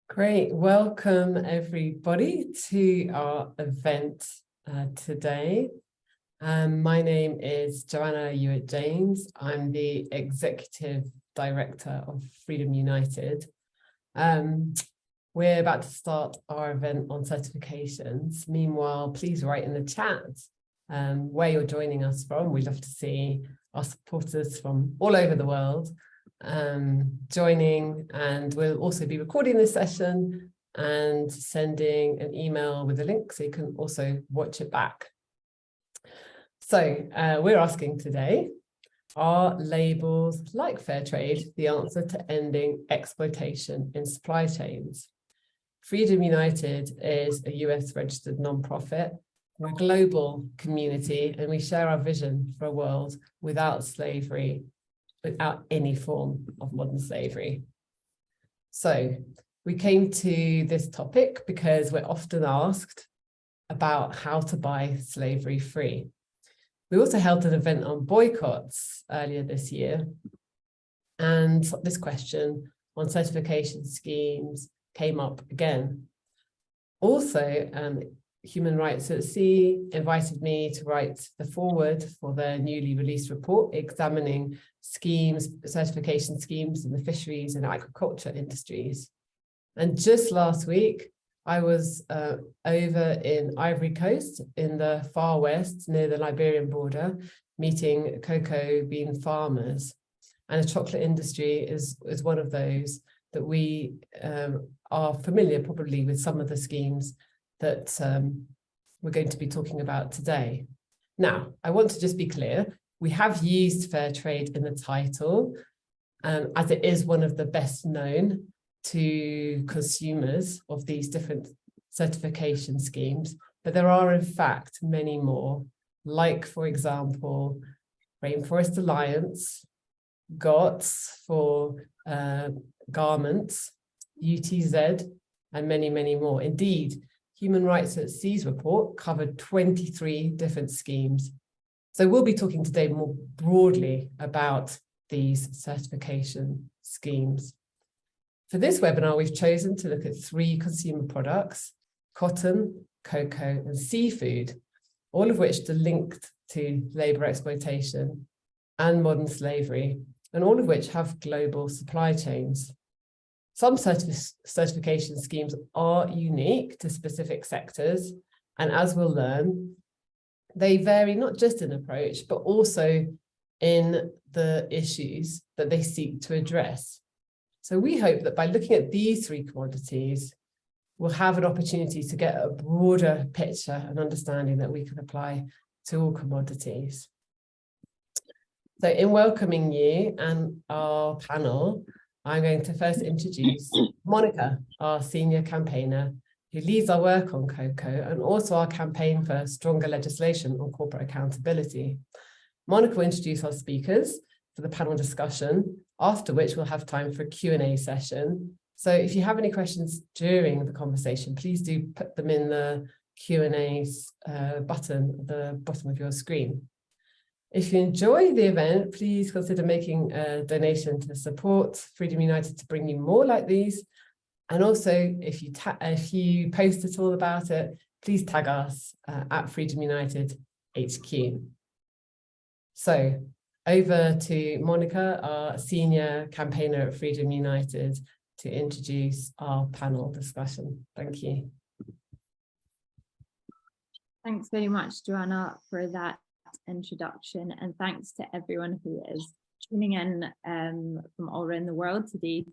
Great, welcome everybody to our event today. My name is Joanna Hewitt-James. I'm the Executive Director of Freedom United. We're about to start our event on certifications. Meanwhile, please write in the chat where you're joining us from. We'd love to see our supporters from all over the world joining, and we'll also be recording this session and sending an email with a link so you can also watch it back. So we're asking today, are labels like Fairtrade the answer to ending exploitation in supply chains? Freedom United is a US registered nonprofit. We're a global community and we share our vision for a world without slavery, without any form of modern slavery. So we came to this topic because we're often asked about how to buy slavery free. We also held an event on boycotts earlier this year, and this question on certification schemes came up again. Also, Human Rights at Sea invited me to write the foreword for their newly released report examining schemes, certification schemes in the fisheries and agriculture industries. And just last week, I was over in Ivory Coast in the far west near the Liberian border, meeting cocoa bean farmers. And the chocolate industry is one of those that we are familiar probably with some of the schemes that we're going to be talking about today. Now, I want to just be clear, we have used Fairtrade in the title as it is one of the best known to consumers of these different certification schemes, but there are in fact many more, like for example, Rainforest Alliance, GOTS for garments, UTZ, and many, many more. Indeed, Human Rights at Sea's report covered 23 different schemes. So we'll be talking today more broadly about these certification schemes. For this webinar, we've chosen to look at 3 consumer products: cotton, cocoa, and seafood, all of which are linked to labour exploitation and modern slavery, and all of which have global supply chains. Some certification schemes are unique to specific sectors, and as we'll learn, they vary not just in approach, but also in the issues that they seek to address. So we hope that by looking at these 3 commodities, we'll have an opportunity to get a broader picture and understanding that we can apply to all commodities. So in welcoming you and our panel, I'm going to first introduce Monica, our senior campaigner, who leads our work on cocoa and also our campaign for stronger legislation on corporate accountability. Monica will introduce our speakers for the panel discussion, after which we'll have time for a Q&A session. So if you have any questions during the conversation, please do put them in the Q&A button at the bottom of your screen. If you enjoy the event, please consider making a donation to support Freedom United to bring you more like these. And also, if you post at all about it, please tag us at Freedom United HQ. So over to Monica, our senior campaigner at Freedom United, to introduce our panel discussion. Thank you. Thanks very much, Joanna, for that introduction, and thanks to everyone who is tuning in from all around the world today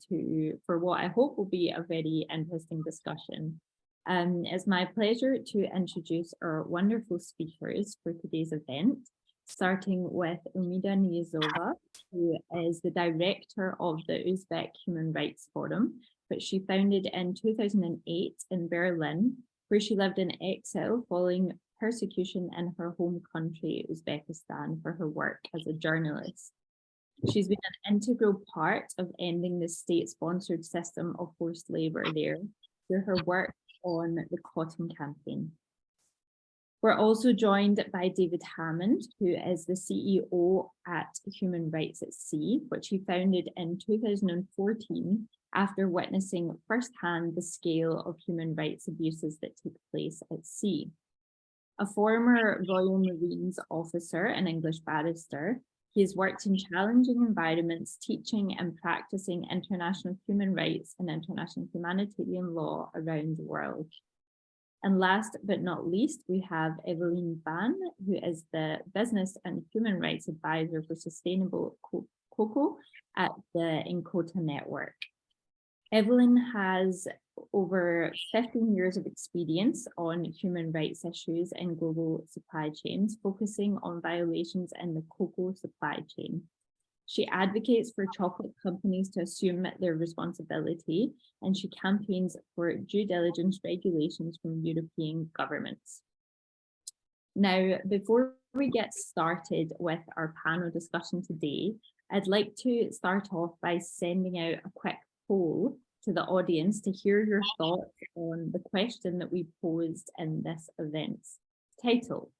for what I hope will be a very interesting discussion. It's my pleasure to introduce our wonderful speakers for today's event, starting with Umida Niyazova, who is the director of the Uzbek Human Rights Forum, which she founded in 2008 in Berlin, where she lived in exile following persecution in her home country, Uzbekistan, for her work as a journalist. She's been an integral part of ending the state-sponsored system of forced labour there through her work on the Cotton Campaign. We're also joined by David Hammond, who is the CEO at Human Rights at Sea, which he founded in 2014 after witnessing firsthand the scale of human rights abuses that take place at sea. A former Royal Marines officer and English barrister, he has worked in challenging environments, teaching and practicing international human rights and international humanitarian law around the world. And last but not least, we have Evelyn Van, who is the Business and Human Rights Advisor for Sustainable Cocoa at the Inkota Network. Evelyn has over 15 years of experience on human rights issues in global supply chains, focusing on violations in the cocoa supply chain. She advocates for chocolate companies to assume their responsibility, and she campaigns for due diligence regulations from European governments. Now, before we get started with our panel discussion today, I'd like to start off by sending out a quick poll to the audience to hear your thoughts on the question that we posed in this event's title.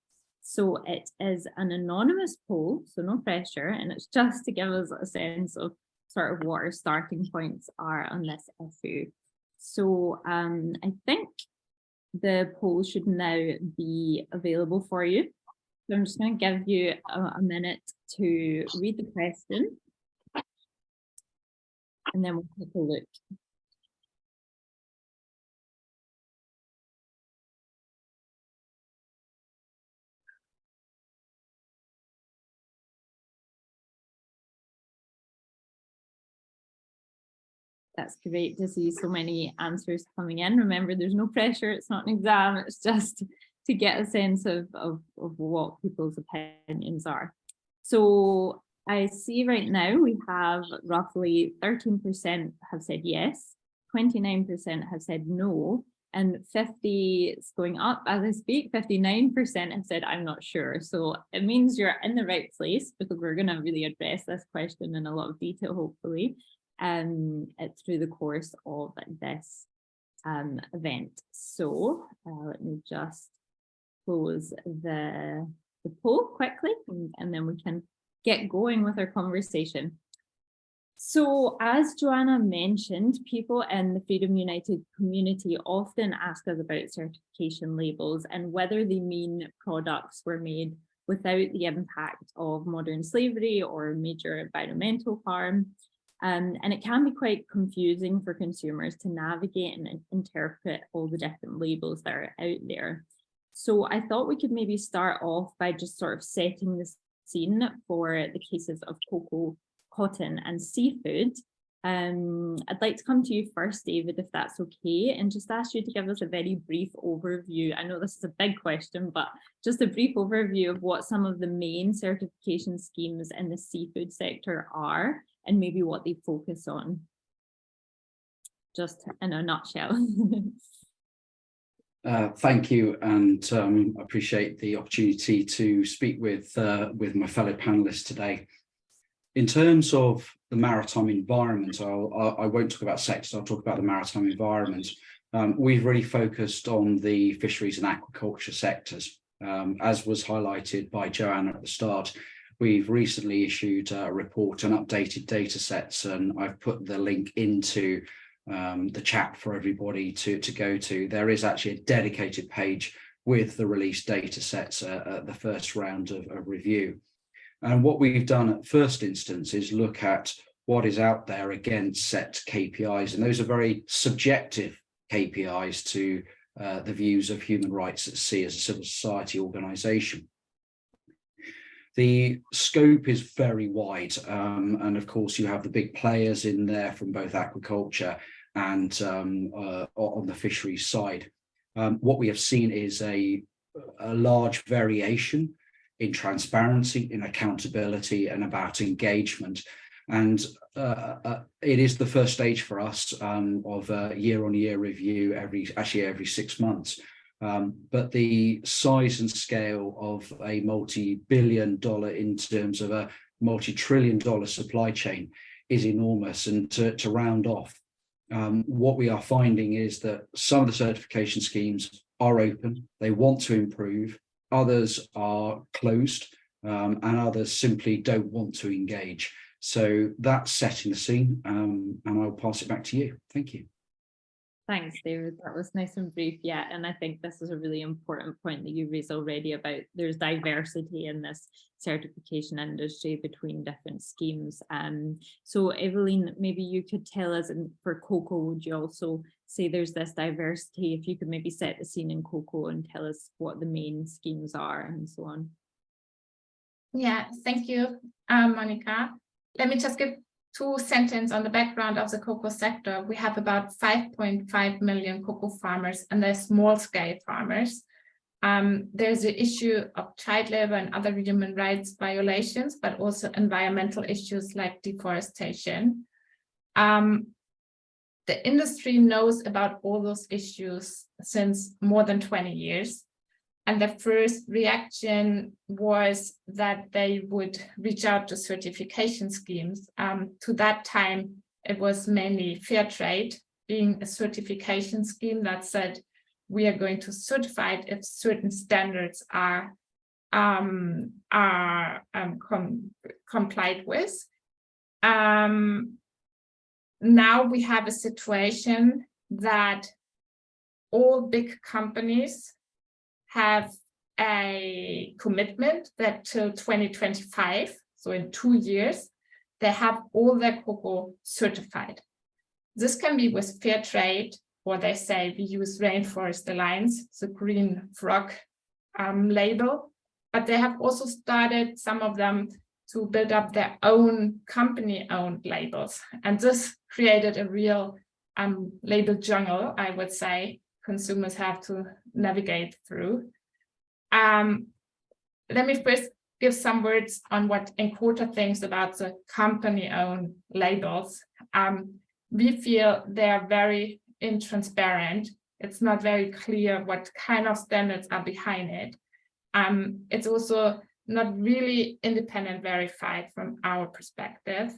So it is an anonymous poll, so no pressure, and it's just to give us a sense of sort of what our starting points are on this issue. So I think the poll should now be available for you. So I'm just going to give you a minute to read the question, and then we'll take a look. That's great to see so many answers coming in. Remember, there's no pressure, it's not an exam, it's just to get a sense of what people's opinions are. So I see right now we have roughly 13% have said yes, 29% have said no, and 50 is going up as I speak, 59% have said I'm not sure. So it means you're in the right place, because we're going to really address this question in a lot of detail, hopefully. Through the course of this event. So let me just close the poll quickly, and then we can get going with our conversation. So as Joanna mentioned, people in the Freedom United community often ask us about certification labels and whether they mean products were made without the impact of modern slavery or major environmental harm. And it can be quite confusing for consumers to navigate and interpret all the different labels that are out there. So I thought we could maybe start off by just sort of setting the scene for the cases of cocoa, cotton and seafood. I'd like to come to you first, David, if that's okay, and just ask you to give us a very brief overview. I know this is a big question, but just a brief overview of what some of the main certification schemes in the seafood sector are, and maybe what they focus on, just in a nutshell. Thank you, and I appreciate the opportunity to speak with my fellow panelists today. In terms of the maritime environment, I won't talk about sectors, I'll talk about the maritime environment. We've really focused on the fisheries and aquaculture sectors. As was highlighted by Joanna at the start, we've recently issued a report on updated data sets, and I've put the link into the chat for everybody to go to. There is actually a dedicated page with the released data sets at the first round of review. And what we've done at first instance is look at what is out there against set KPIs, and those are very subjective KPIs to the views of human rights at sea as a civil society organisation. The scope is very wide, and of course you have the big players in there from both aquaculture and on the fisheries side. What we have seen is a large variation in transparency, in accountability, and about engagement. And it is the first stage for us of a year-on-year review every 6 months. But the size and scale of a multi-billion-dollar, in terms of a multi-trillion-dollar supply chain, is enormous. And to round off, what we are finding is that some of the certification schemes are open, they want to improve, others are closed, and others simply don't want to engage. So that's setting the scene, and I'll pass it back to you. Thank you. Thanks, David. That was nice and brief. Yeah, and I think this is a really important point that you raised already about there's diversity in this certification industry between different schemes. So Evelyn, maybe you could tell us, and for cocoa, would you also say there's this diversity? If you could maybe set the scene in cocoa and tell us what the main schemes are and so on. Yeah, thank you, Monica. Let me just give 2 sentences on the background of the cocoa sector. We have about 5.5 million cocoa farmers, and they're small-scale farmers. There's the issue of child labor and other human rights violations, but also environmental issues like deforestation. The industry knows about all those issues since more than 20 years. And the first reaction was that they would reach out to certification schemes. To that time, it was mainly Fairtrade being a certification scheme that said, we are going to certify it if certain standards are complied with. Now we have a situation that all big companies have a commitment that till 2025, so in 2 years, they have all their cocoa certified. This can be with Fairtrade, or they say we use Rainforest Alliance, the green frog label, but they have also started, some of them, to build up their own company-owned labels. And this created a real label jungle, I would say, consumers have to navigate through. Let me first give some words on what Encota thinks about the company-owned labels. We feel they are very intransparent. It's not very clear what kind of standards are behind it. It's also not really independent verified from our perspective.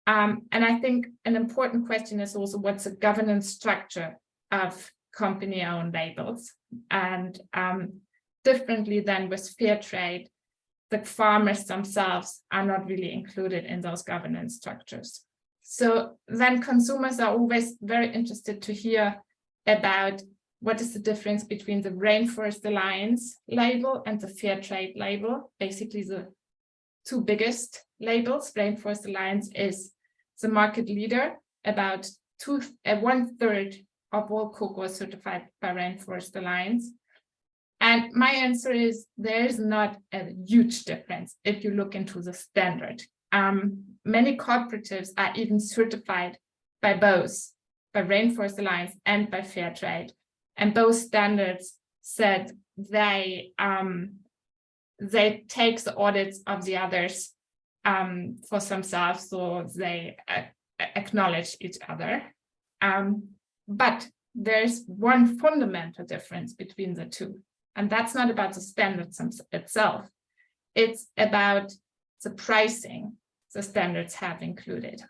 And I think an important question is also what's the governance structure of company-owned labels. And differently than with Fairtrade, the farmers themselves are not really included in those governance structures. So then consumers are always very interested to hear about what is the difference between the Rainforest Alliance label and the Fairtrade label, basically the 2 biggest labels. Rainforest Alliance is the market leader, about 1/3 of all cocoa is certified by Rainforest Alliance. And my answer is there is not a huge difference if you look into the standard. Many cooperatives are even certified by both, by Rainforest Alliance and by Fairtrade. And both standards said they take the audits of the others for themselves, so they acknowledge each other. But there's one fundamental difference between the 2. And that's not about the standards itself. It's about the pricing the standards have included.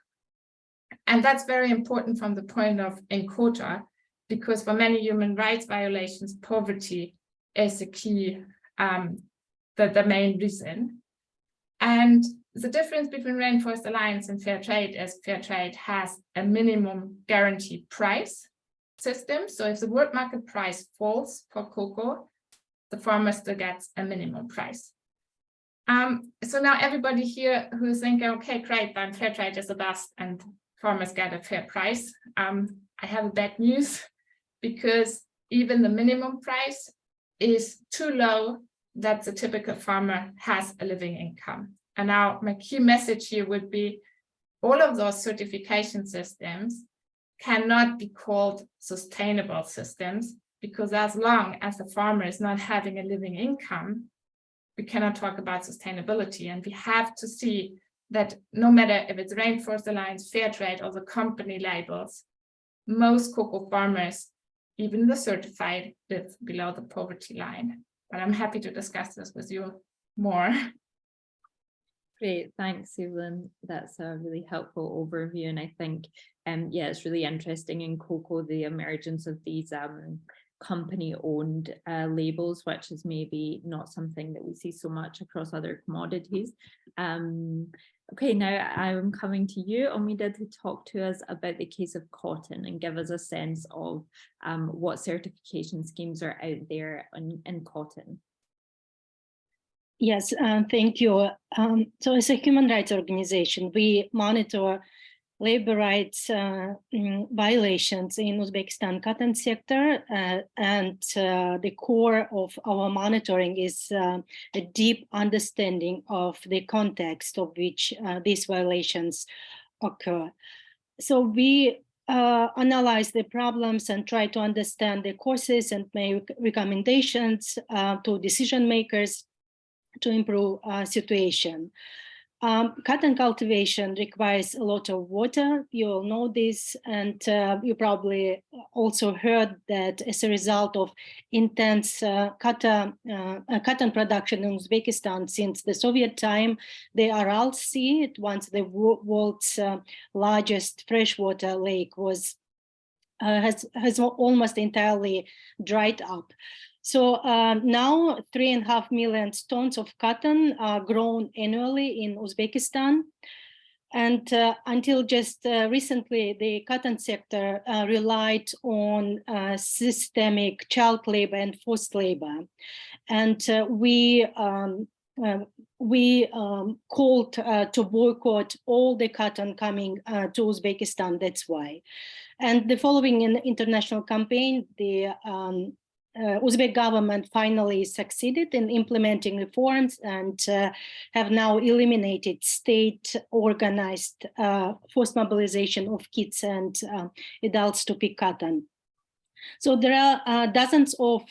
And that's very important from the point of Encota, because for many human rights violations, poverty is the key, the main reason. And the difference between Rainforest Alliance and Fairtrade is Fairtrade has a minimum guaranteed price system. So if the world market price falls for cocoa, the farmer still gets a minimum price. So now everybody here who's thinking, okay, great, then Fairtrade is the best and farmers get a fair price. I have bad news, because even the minimum price is too low that the typical farmer has a living income. And now my key message here would be all of those certification systems cannot be called sustainable systems, because as long as the farmer is not having a living income, we cannot talk about sustainability. And we have to see that no matter if it's Rainforest Alliance, Fairtrade, or the company labels, most cocoa farmers, even the certified, live below the poverty line. But I'm happy to discuss this with you more. Great, thanks, Evelyn. That's a really helpful overview. And I think, yeah, it's really interesting in cocoa, the emergence of these company-owned labels, which is maybe not something that we see so much across other commodities. Okay, now I'm coming to you, Omida, to talk to us about the case of cotton and give us a sense of what certification schemes are out there in cotton. Yes, thank you. So as a human rights organization, we monitor labor rights violations in Uzbekistan cotton sector, and the core of our monitoring is a deep understanding of the context of which these violations occur. So we analyze the problems and try to understand the causes and make recommendations to decision makers to improve situation. Cotton cultivation requires a lot of water. You all know this, and you probably also heard that as a result of intense cotton production in Uzbekistan since the Soviet time, the Aral Sea, once the world's largest freshwater lake, has almost entirely dried up. So now 3.5 million tons of cotton are grown annually in Uzbekistan. And until just recently, the cotton sector relied on systemic child labor and forced labor. And we called to boycott all the cotton coming to Uzbekistan, that's why. And the following an international campaign, the Uzbek government finally succeeded in implementing reforms and have now eliminated state-organized forced mobilization of kids and adults to pick cotton. So there are dozens of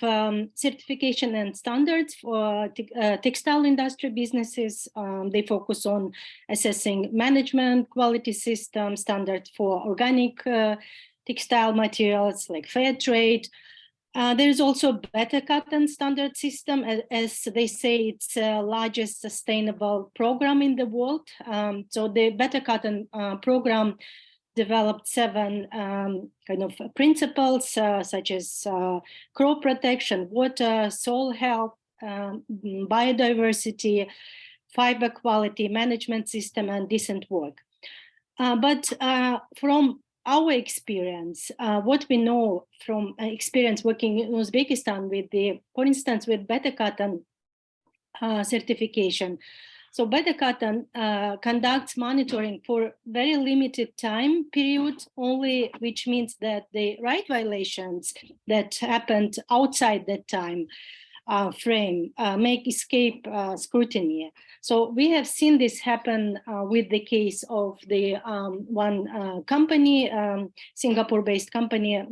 certification and standards for textile industry businesses. They focus on assessing management, quality systems, standards for organic textile materials like Fairtrade. There is also Better Cotton standard system. As they say, it's the largest sustainable program in the world. So the Better Cotton program developed 7 kind of principles, such as crop protection, water, soil health, biodiversity, fiber quality, management system, and decent work. But from our experience, what we know from experience working in Uzbekistan with for instance, with Better Cotton certification. So Better Cotton conducts monitoring for very limited time period only, which means that the right violations that happened outside that time frame make escape scrutiny. So we have seen this happen with the case of the one company, Singapore-based company,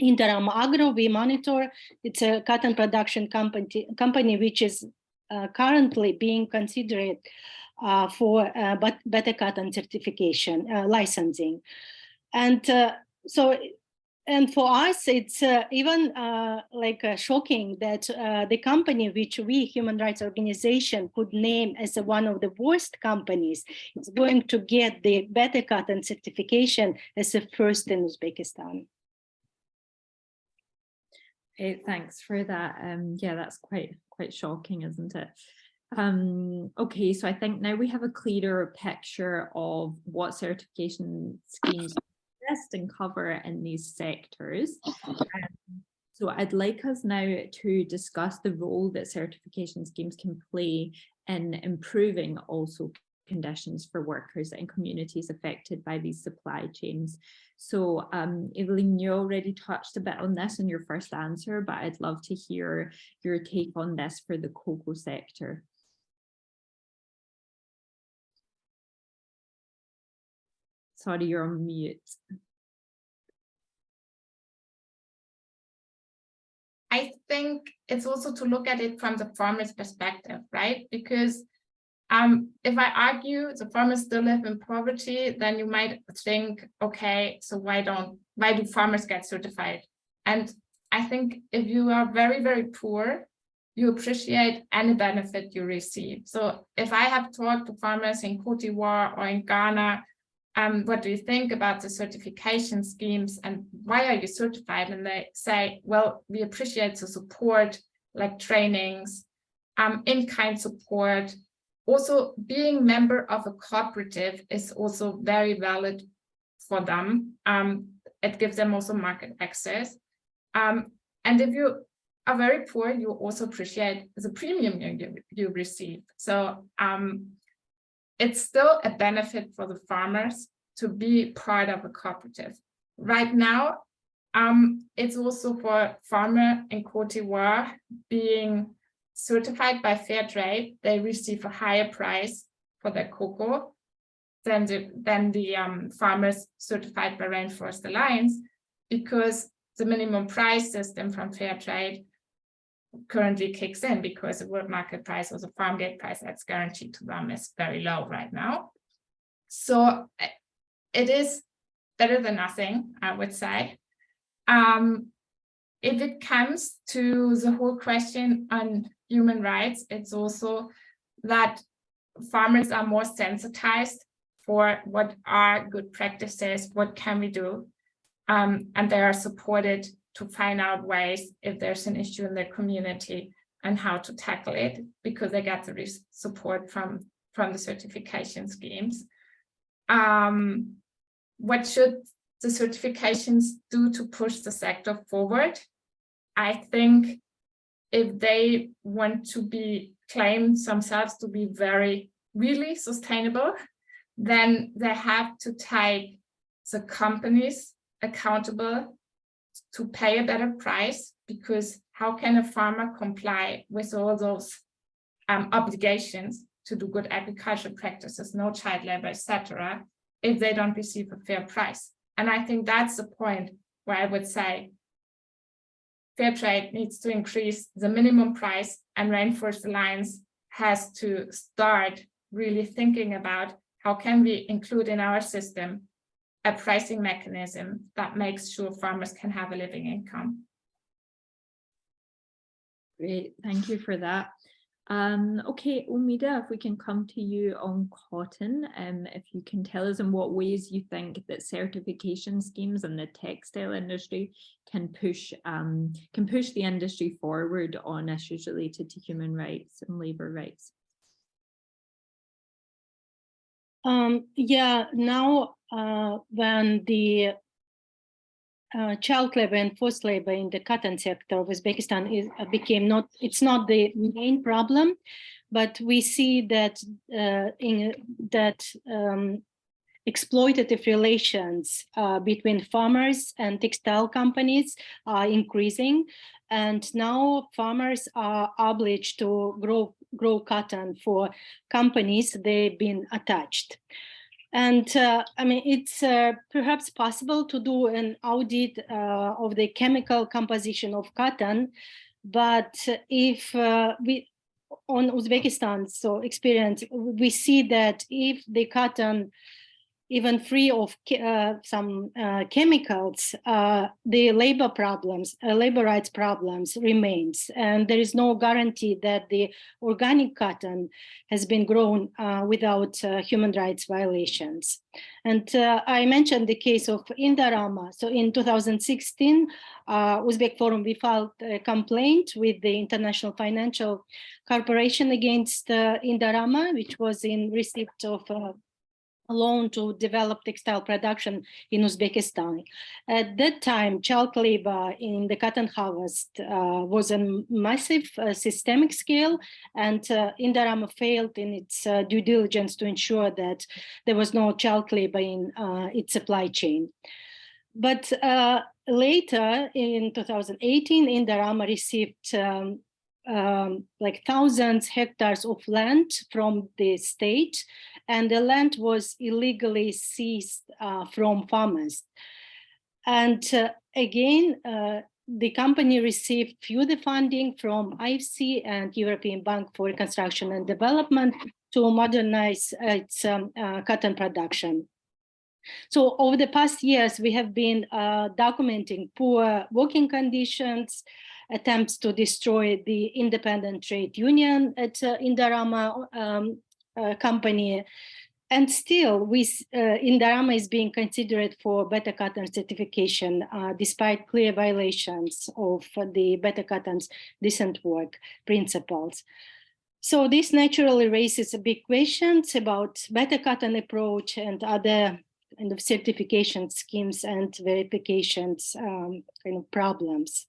Interam Agro. We monitor. It's a cotton production company which is currently being considered for Better Cotton certification licensing, and and for us, it's even shocking that the company which we, human rights organization, could name as one of the worst companies is going to get the Better Cotton certification as a first in Uzbekistan. Okay, thanks for that. Yeah, that's quite shocking, isn't it? Okay, so I think now we have a clearer picture of what certification schemes and cover in these sectors. So I'd like us now to discuss the role that certification schemes can play in improving also conditions for workers and communities affected by these supply chains. So Evelyn, you already touched a bit on this in your first answer, but I'd love to hear your take on this for the cocoa sector. Sorry, you're on mute. I think it's also to look at it from the farmer's perspective, right? Because if I argue the farmers still live in poverty, then you might think, okay, so why do farmers get certified? And I think if you are very, very poor, you appreciate any benefit you receive. So if I have talked to farmers in Cote d'Ivoire or in Ghana, what do you think about the certification schemes and why are you certified? And they say, well, we appreciate the support, like trainings, in-kind support, Also, being member of a cooperative is also very valid for them. It gives them also market access. And if you are very poor, you also appreciate the premium you receive. So it's still a benefit for the farmers to be part of a cooperative. Right now, it's also for farmer in Côte d'Ivoire being certified by Fairtrade. They receive a higher price for their cocoa than the farmers certified by Rainforest Alliance, because the minimum price system from Fairtrade currently kicks in, because the world market price or the farm gate price that's guaranteed to them is very low right now. So it is better than nothing, I would say. If it comes to the whole question on human rights, it's also that farmers are more sensitized for what are good practices, what can we do, and they are supported to find out ways if there's an issue in their community and how to tackle it, because they get the support from the certification schemes. What should the certifications do to push the sector forward? I think if they want to claim themselves to be really sustainable, then they have to take the companies accountable to pay a better price, because how can a farmer comply with all those obligations to do good agricultural practices, no child labor, etc., if they don't receive a fair price? And I think that's the point where I would say Fairtrade needs to increase the minimum price, and Rainforest Alliance has to start really thinking about how can we include in our system a pricing mechanism that makes sure farmers can have a living income. Great, thank you for that. Okay, Omida, if we can come to you on cotton, if you can tell us in what ways you think that certification schemes in the textile industry can push the industry forward on issues related to human rights and labor rights. Yeah, now when the child labor and forced labor in the cotton sector of Uzbekistan it's not the main problem, but we see that exploitative relations between farmers and textile companies are increasing, and now farmers are obliged to grow cotton for companies they've been attached. And I mean, it's perhaps possible to do an audit of the chemical composition of cotton, but if we, on Uzbekistan's experience, we see that if the cotton, even free of some chemicals, the labor rights problems remains, and there is no guarantee that the organic cotton has been grown without human rights violations. And I mentioned the case of Indorama. So in 2016, Uzbek Forum, we filed a complaint with the International Financial Corporation against Indorama, which was in receipt of a loan to develop textile production in Uzbekistan. At that time, child labor in the cotton harvest was a massive systemic scale, and Indorama failed in its due diligence to ensure that there was no child labor in its supply chain. But later, in 2018, Indorama received like thousands hectares of land from the state, and the land was illegally seized from farmers. And again, the company received further funding from IFC and European Bank for Reconstruction and Development to modernize its cotton production. So over the past years, we have been documenting poor working conditions, attempts to destroy the independent trade union at Indorama company. And still, Indorama is being considered for Better Cotton certification, despite clear violations of the Better Cotton's decent work principles. So this naturally raises a big questions about better cotton approach and other kind of certification schemes and verifications kind of problems.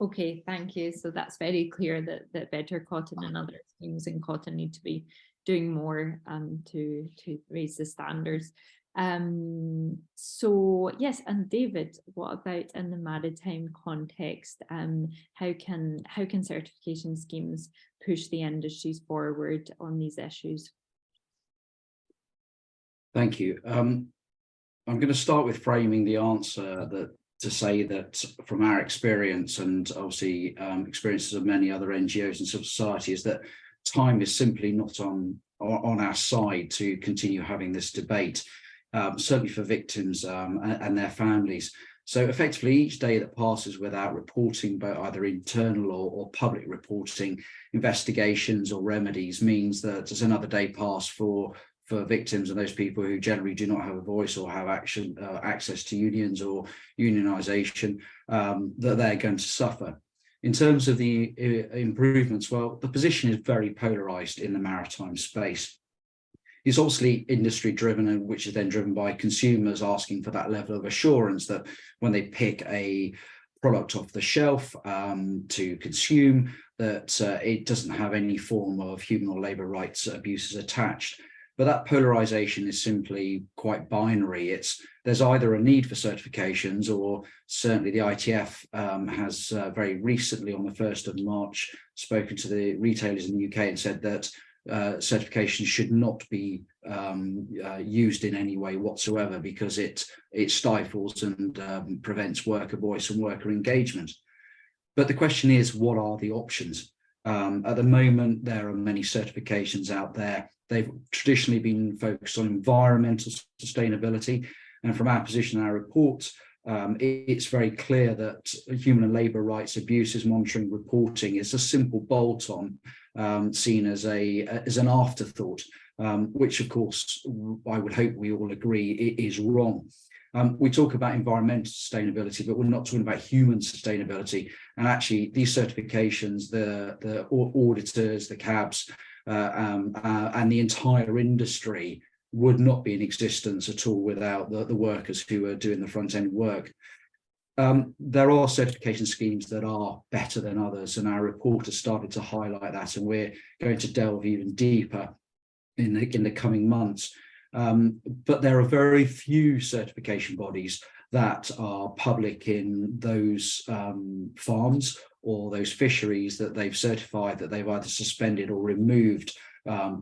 Okay, thank you. So that's very clear that better cotton and other schemes in cotton need to be doing more to raise the standards. So yes, and David, what about in the maritime context? How can certification schemes push the industries forward on these issues? Thank you. I'm going to start with framing the answer to say that from our experience and obviously experiences of many other NGOs and civil society is that time is simply not on our side to continue having this debate, certainly for victims and their families. So effectively each day that passes without reporting, both either internal or public reporting, investigations or remedies, means that there's another day passed for victims and those people who generally do not have a voice or have access to unions or unionization, that they're going to suffer. In terms of the improvements, well, the position is very polarized in the maritime space. It's obviously industry driven, and which is then driven by consumers asking for that level of assurance that when they pick a product off the shelf to consume, that it doesn't have any form of human or labor rights abuses attached. But that polarization is simply quite binary. There's either a need for certifications, or certainly the ITF has very recently on the 1st of March spoken to the retailers in the UK and said that certification should not be used in any way whatsoever because it stifles and prevents worker voice and worker engagement. But the question is, what are the options? At the moment, there are many certifications out there. They've traditionally been focused on environmental sustainability. And from our position in our report, it's very clear that human and labour rights abuses monitoring reporting is a simple bolt-on seen as an afterthought, which of course I would hope we all agree is wrong. We talk about environmental sustainability, but we're not talking about human sustainability. And actually these certifications, the auditors, the cabs, and the entire industry would not be in existence at all without the workers who are doing the front end work. There are certification schemes that are better than others, and our report has started to highlight that, and we're going to delve even deeper in the coming months. But there are very few certification bodies that are public in those farms or those fisheries that they've certified that they've either suspended or removed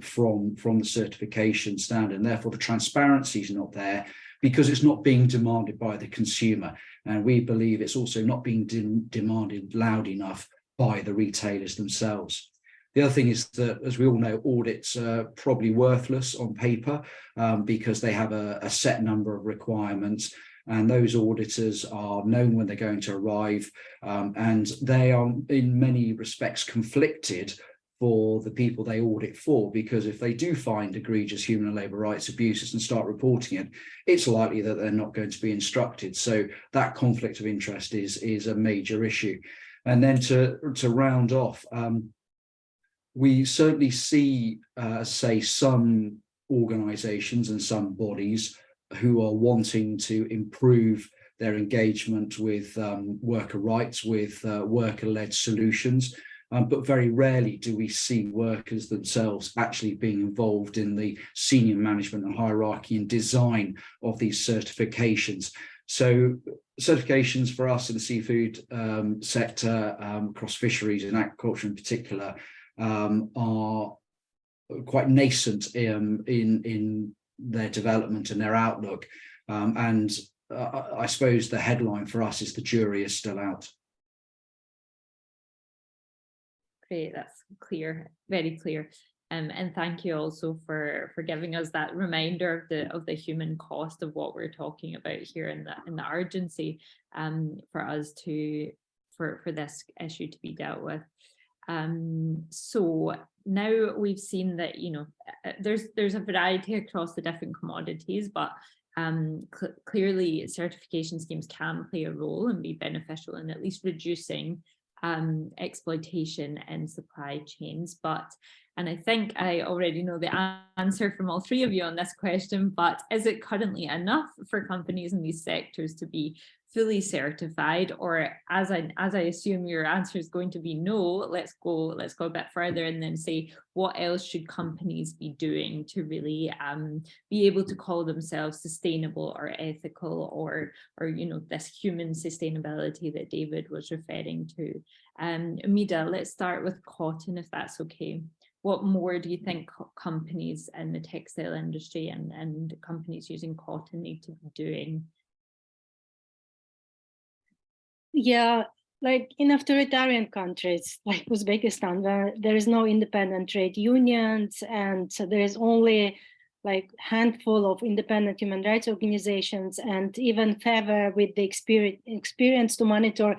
from the certification standard. And therefore the transparency is not there because it's not being demanded by the consumer. And we believe it's also not being demanded loud enough by the retailers themselves. The other thing is that, as we all know, audits are probably worthless on paper because they have a set number of requirements, and those auditors are known when they're going to arrive, and they are in many respects conflicted for the people they audit for, because if they do find egregious human and labour rights abuses and start reporting it, it's likely that they're not going to be instructed. So that conflict of interest is a major issue. And then to round off, we certainly see, say, some organisations and some bodies who are wanting to improve their engagement with worker rights, with worker-led solutions. But very rarely do we see workers themselves actually being involved in the senior management and hierarchy and design of these certifications. So certifications for us in the seafood sector, across fisheries and aquaculture in particular, are quite nascent in their development and their outlook. And I suppose the headline for us is the jury is still out. Great, that's clear, very clear. And thank you also for giving us that reminder of the human cost of what we're talking about here, and the urgency for us for this issue to be dealt with. So now we've seen that, you know, there's a variety across the different commodities, but clearly certification schemes can play a role and be beneficial in at least reducing exploitation in supply chains. And I think I already know the answer from all three of you on this question, but is it currently enough for companies in these sectors to be fully certified? Or as I assume your answer is going to be no, let's go a bit further and then say, what else should companies be doing to really be able to call themselves sustainable or ethical, or this human sustainability that David was referring to? Amida, let's start with cotton, if that's okay. What more do you think companies in the textile industry and companies using cotton need to be doing? Yeah, like in authoritarian countries like Uzbekistan, where there is no independent trade unions, and so there is only like handful of independent human rights organizations, and even FEVER with the experience to monitor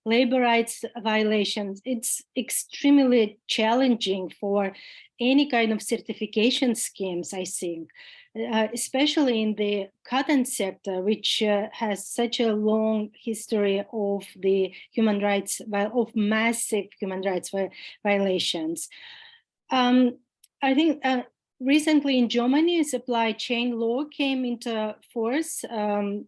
labor rights violations. It's extremely challenging for any kind of certification schemes, I think, especially in the cotton sector, which has such a long history of the human rights, of massive human rights violations. I think recently in Germany, supply chain law came into force, and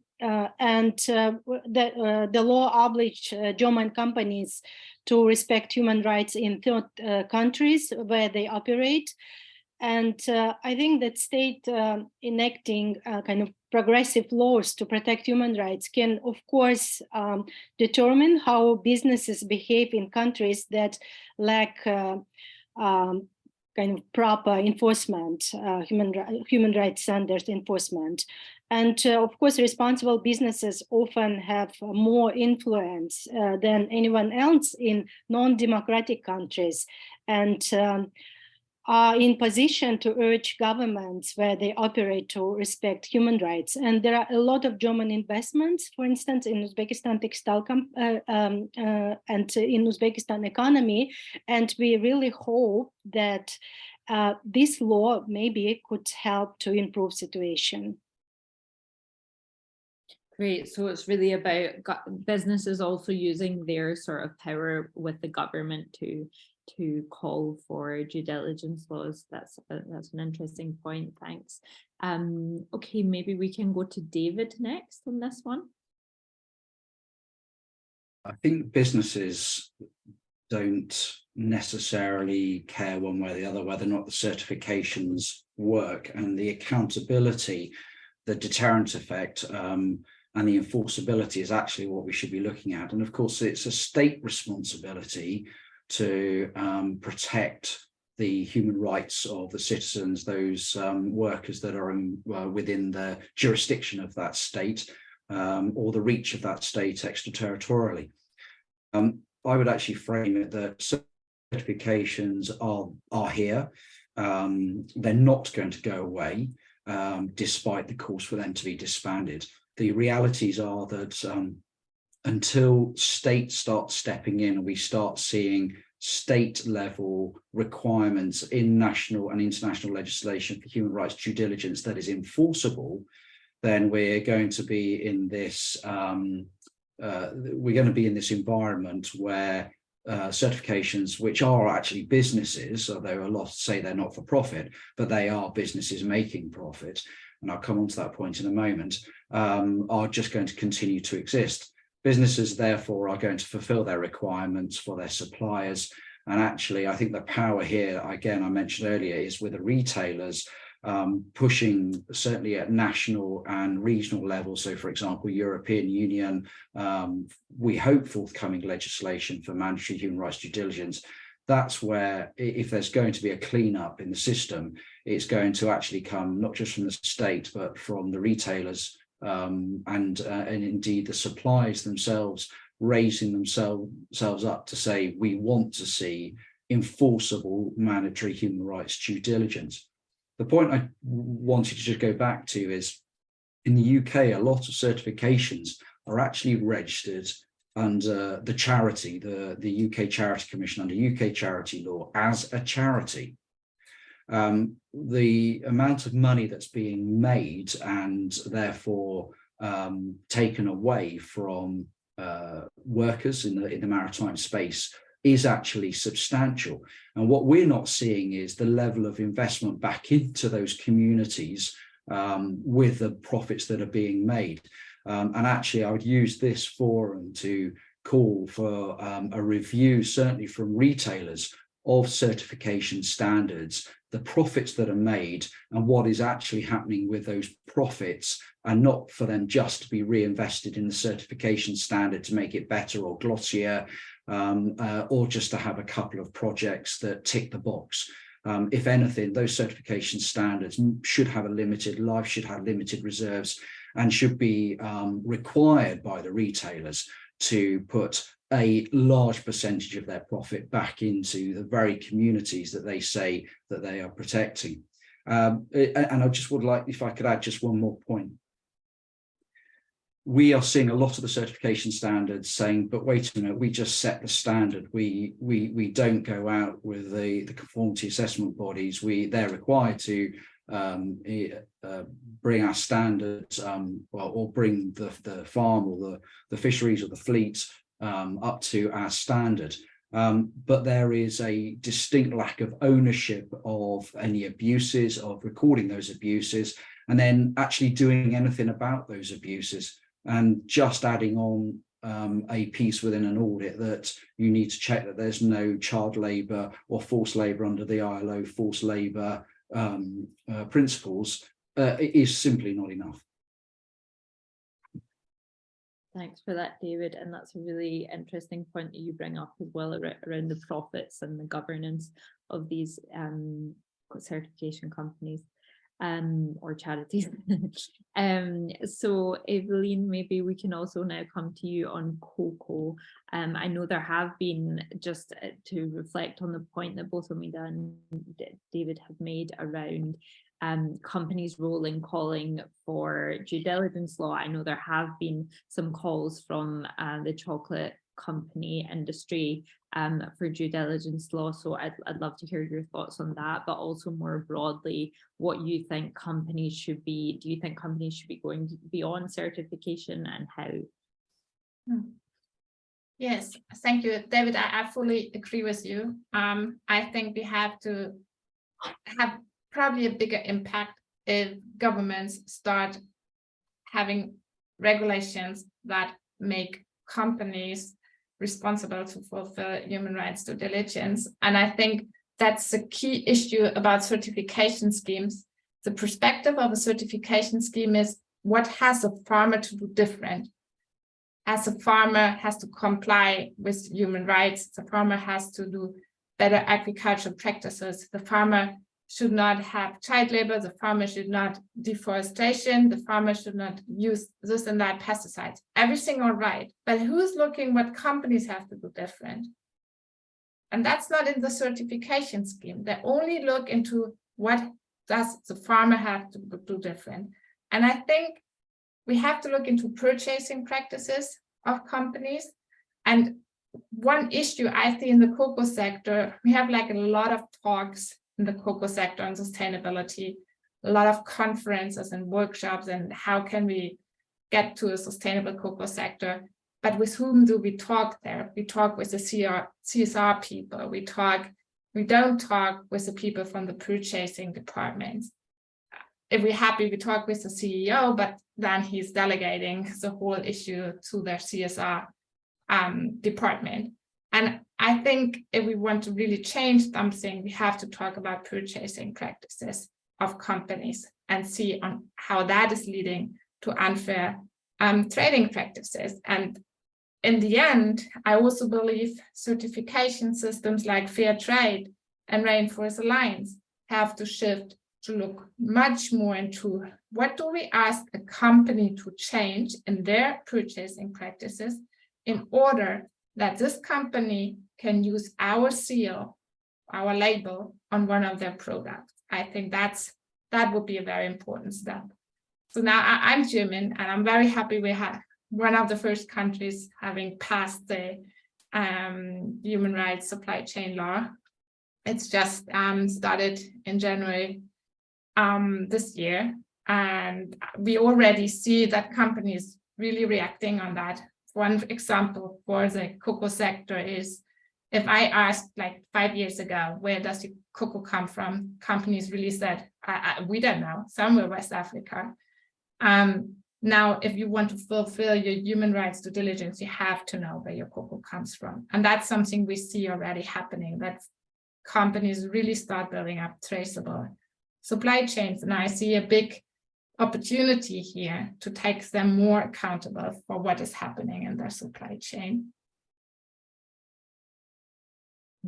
the law obliged German companies to respect human rights in third countries where they operate. And I think that state enacting kind of progressive laws to protect human rights can, of course, determine how businesses behave in countries that lack kind of proper enforcement, human rights standards enforcement. And of course, responsible businesses often have more influence than anyone else in non-democratic countries, and are in position to urge governments where they operate to respect human rights. And there are a lot of German investments, for instance, in Uzbekistan textile and in Uzbekistan economy. And we really hope that this law maybe could help to improve situation. Great. So it's really about businesses also using their sort of power with the government to call for due diligence laws. That's an interesting point. Thanks. Okay, maybe we can go to David next on this one. I think businesses don't necessarily care one way or the other whether or not the certifications work, and the accountability, the deterrent effect, and the enforceability is actually what we should be looking at. And of course, it's a state responsibility to protect the human rights of the citizens, those workers that are within the jurisdiction of that state, or the reach of that state extraterritorially. I would actually frame it that certifications are here. They're not going to go away, despite the calls for them to be disbanded. The realities are that until states start stepping in and we start seeing state level requirements in national and international legislation for human rights due diligence that is enforceable, then we're going to be in this environment where certifications, which are actually businesses, although a lot say they're not for profit, but they are businesses making profit, and I'll come on to that point in a moment, are just going to continue to exist. Businesses, therefore, are going to fulfill their requirements for their suppliers. And actually, I think the power here, again, I mentioned earlier, is with the retailers pushing certainly at national and regional level. So, for example, European Union, we hope forthcoming legislation for mandatory human rights due diligence. That's where, if there's going to be a cleanup in the system, it's going to actually come not just from the state, but from the retailers, and indeed the suppliers themselves, raising themselves up to say, we want to see enforceable mandatory human rights due diligence. The point I wanted to just go back to is, in the UK, a lot of certifications are actually registered under the charity, the UK Charity Commission, under UK charity law as a charity. The amount of money that's being made and therefore taken away from workers in the maritime space is actually substantial. And what we're not seeing is the level of investment back into those communities with the profits that are being made. And actually, I would use this forum to call for a review, certainly from retailers, of certification standards, the profits that are made and what is actually happening with those profits, and not for them just to be reinvested in the certification standard to make it better or glossier, or just to have a couple of projects that tick the box. If anything, those certification standards should have a limited life, should have limited reserves, and should be required by the retailers to put a large percentage of their profit back into the very communities that they say that they are protecting. And I just would like, if I could add just one more point. We are seeing a lot of the certification standards saying, but wait a minute, we just set the standard. We don't go out with the conformity assessment bodies. They're required to bring our standards, or bring the farm or the fisheries or the fleet up to our standard. But there is a distinct lack of ownership of any abuses, of recording those abuses, and then actually doing anything about those abuses. And just adding on a piece within an audit that you need to check that there's no child labour or forced labour under the ILO forced labour principles is simply not enough. Thanks for that, David. And that's a really interesting point that you bring up as well around the profits and the governance of these certification companies. Or charities. So Evelyn, maybe we can also now come to you on cocoa. I know there have been, just to reflect on the point that both Omida and David have made around companies' role in calling for due diligence law. I know there have been some calls from the chocolate company industry for due diligence law. So I'd love to hear your thoughts on that, but also more broadly, what you think companies should be. Do you think companies should be going beyond certification, and how? Yes, thank you, David. I fully agree with you. I think we have to have probably a bigger impact if governments start having regulations that make companies responsible to fulfill human rights due diligence. And I think that's the key issue about certification schemes. The perspective of a certification scheme is, what has a farmer to do different? As a farmer has to comply with human rights, the farmer has to do better agricultural practices, the farmer should not have child labor, the farmer should not deforestation, the farmer should not use this and that pesticides. Everything all right, but who's looking what companies have to do different? And that's not in the certification scheme. They only look into what does the farmer have to do different. And I think we have to look into purchasing practices of companies. And one issue I see in the cocoa sector, we have like a lot of talks in the cocoa sector on sustainability, a lot of conferences and workshops and how can we get to a sustainable cocoa sector. But with whom do we talk there? We talk with the CSR people. We don't talk with the people from the purchasing departments. If we're happy, we talk with the CEO, but then he's delegating the whole issue to their CSR department. And I think if we want to really change something, we have to talk about purchasing practices of companies and see on how that is leading to unfair trading practices. And in the end, I also believe certification systems like Fairtrade and Rainforest Alliance have to shift to look much more into what do we ask a company to change in their purchasing practices in order that this company can use our seal, our label on one of their products. I think that would be a very important step. So now I'm German, and I'm very happy we have one of the first countries having passed the human rights supply chain law. It's just started in January this year, and we already see that companies really reacting on that. one example for the cocoa sector is, if I asked like 5 years ago, where does the cocoa come from? Companies really said, we don't know, somewhere West Africa. Now, if you want to fulfill your human rights due diligence, you have to know where your cocoa comes from. And that's something we see already happening, that companies really start building up traceable supply chains. And I see a big opportunity here to take them more accountable for what is happening in their supply chain.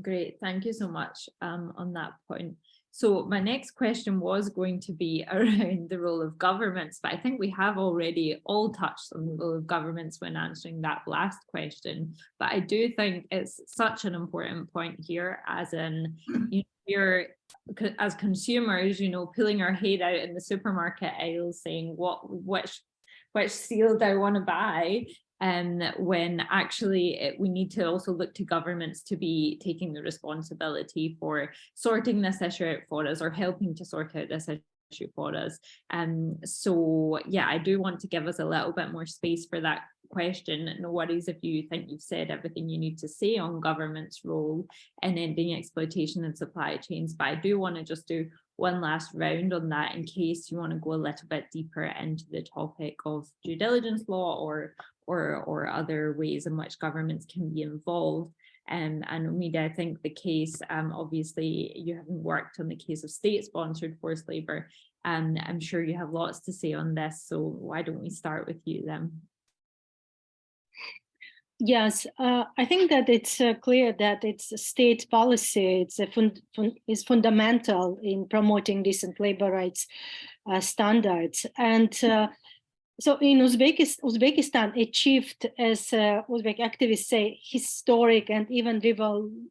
Great, thank you so much on that point. So my next question was going to be around the role of governments, but I think we have already all touched on the role of governments when answering that last question. But I do think it's such an important point here, as in, you know, we're, as consumers, you know, pulling our head out in the supermarket aisle saying which seal do I want to buy, when actually we need to also look to governments to be taking the responsibility for sorting this issue out for us, or helping to sort out this issue for us. So yeah, I do want to give us a little bit more space for that question. No worries if you think you've said everything you need to say on government's role in ending exploitation and supply chains, but I do want to just do one last round on that in case you want to go a little bit deeper into the topic of due diligence law or other ways in which governments can be involved. And Omida, I think the case, obviously you haven't worked on the case of state-sponsored forced labour, and I'm sure you have lots to say on this, so why don't we start with you then? Yes, I think that it's clear that it's a state policy. It's is fundamental in promoting decent labor rights standards. And so in Uzbekistan achieved, as Uzbek activists say, historic and even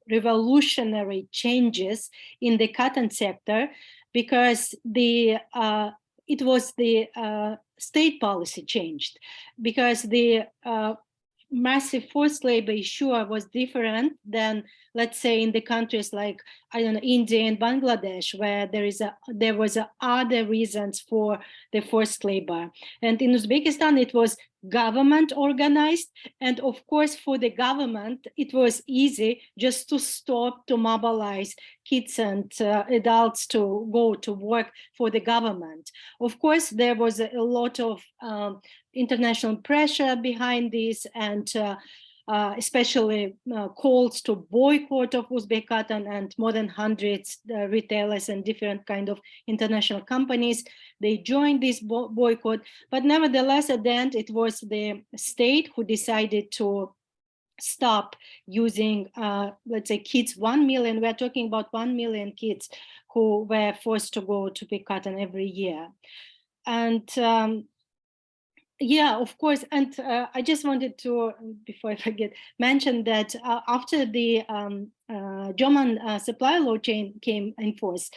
revolutionary changes in the cotton sector, because it was the state policy changed, because the massive forced labor issue was different than, let's say, in the countries like, I don't know, India and Bangladesh, where there was other reasons for the forced labor. And in Uzbekistan, it was government organized. And of course, for the government, it was easy just to stop, to mobilize kids and adults to go to work for the government. Of course, there was a lot of international pressure behind this, and especially calls to boycott of Uzbek cotton, and more than 100 retailers and different kind of international companies, they joined this boycott. But nevertheless, at the end, it was the state who decided to stop using, let's say, kids, 1 million, we're talking about 1 million kids who were forced to go to pick cotton every year. And yeah, of course. And I just wanted to, before I forget, mention that after the German supply law chain came in force,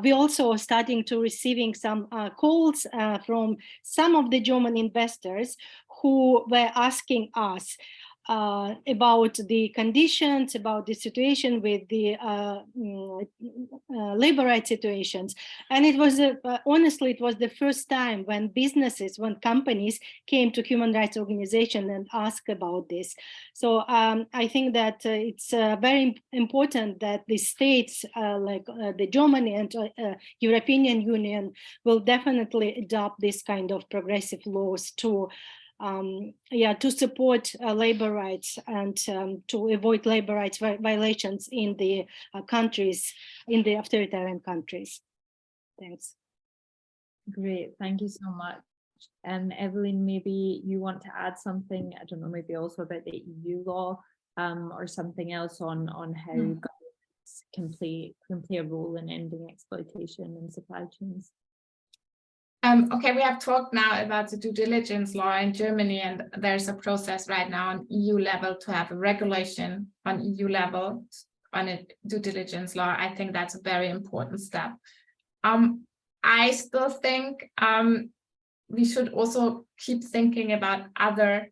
we also starting to receiving some calls from some of the German investors who were asking us about the conditions, about the situation with the labor rights situations. And it was, honestly, it was the first time when businesses, when companies came to human rights organizations and asked about this. So I think that it's very important that the states like the Germany and European Union will definitely adopt this kind of progressive laws to to support labor rights and to avoid labor rights violations in the countries, in the authoritarian countries. Thanks. Great, thank you so much. Evelyn, maybe you want to add something, I don't know, maybe also about the EU law or something else on how governments can play a role in ending exploitation and supply chains. Okay, we have talked now about the due diligence law in Germany, and there's a process right now on EU level to have a regulation on EU level on a due diligence law. I think that's a very important step. I still think we should also keep thinking about other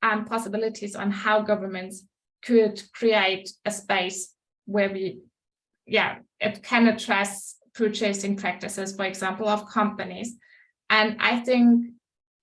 possibilities on how governments could create a space where it can address purchasing practices, for example, of companies. And I think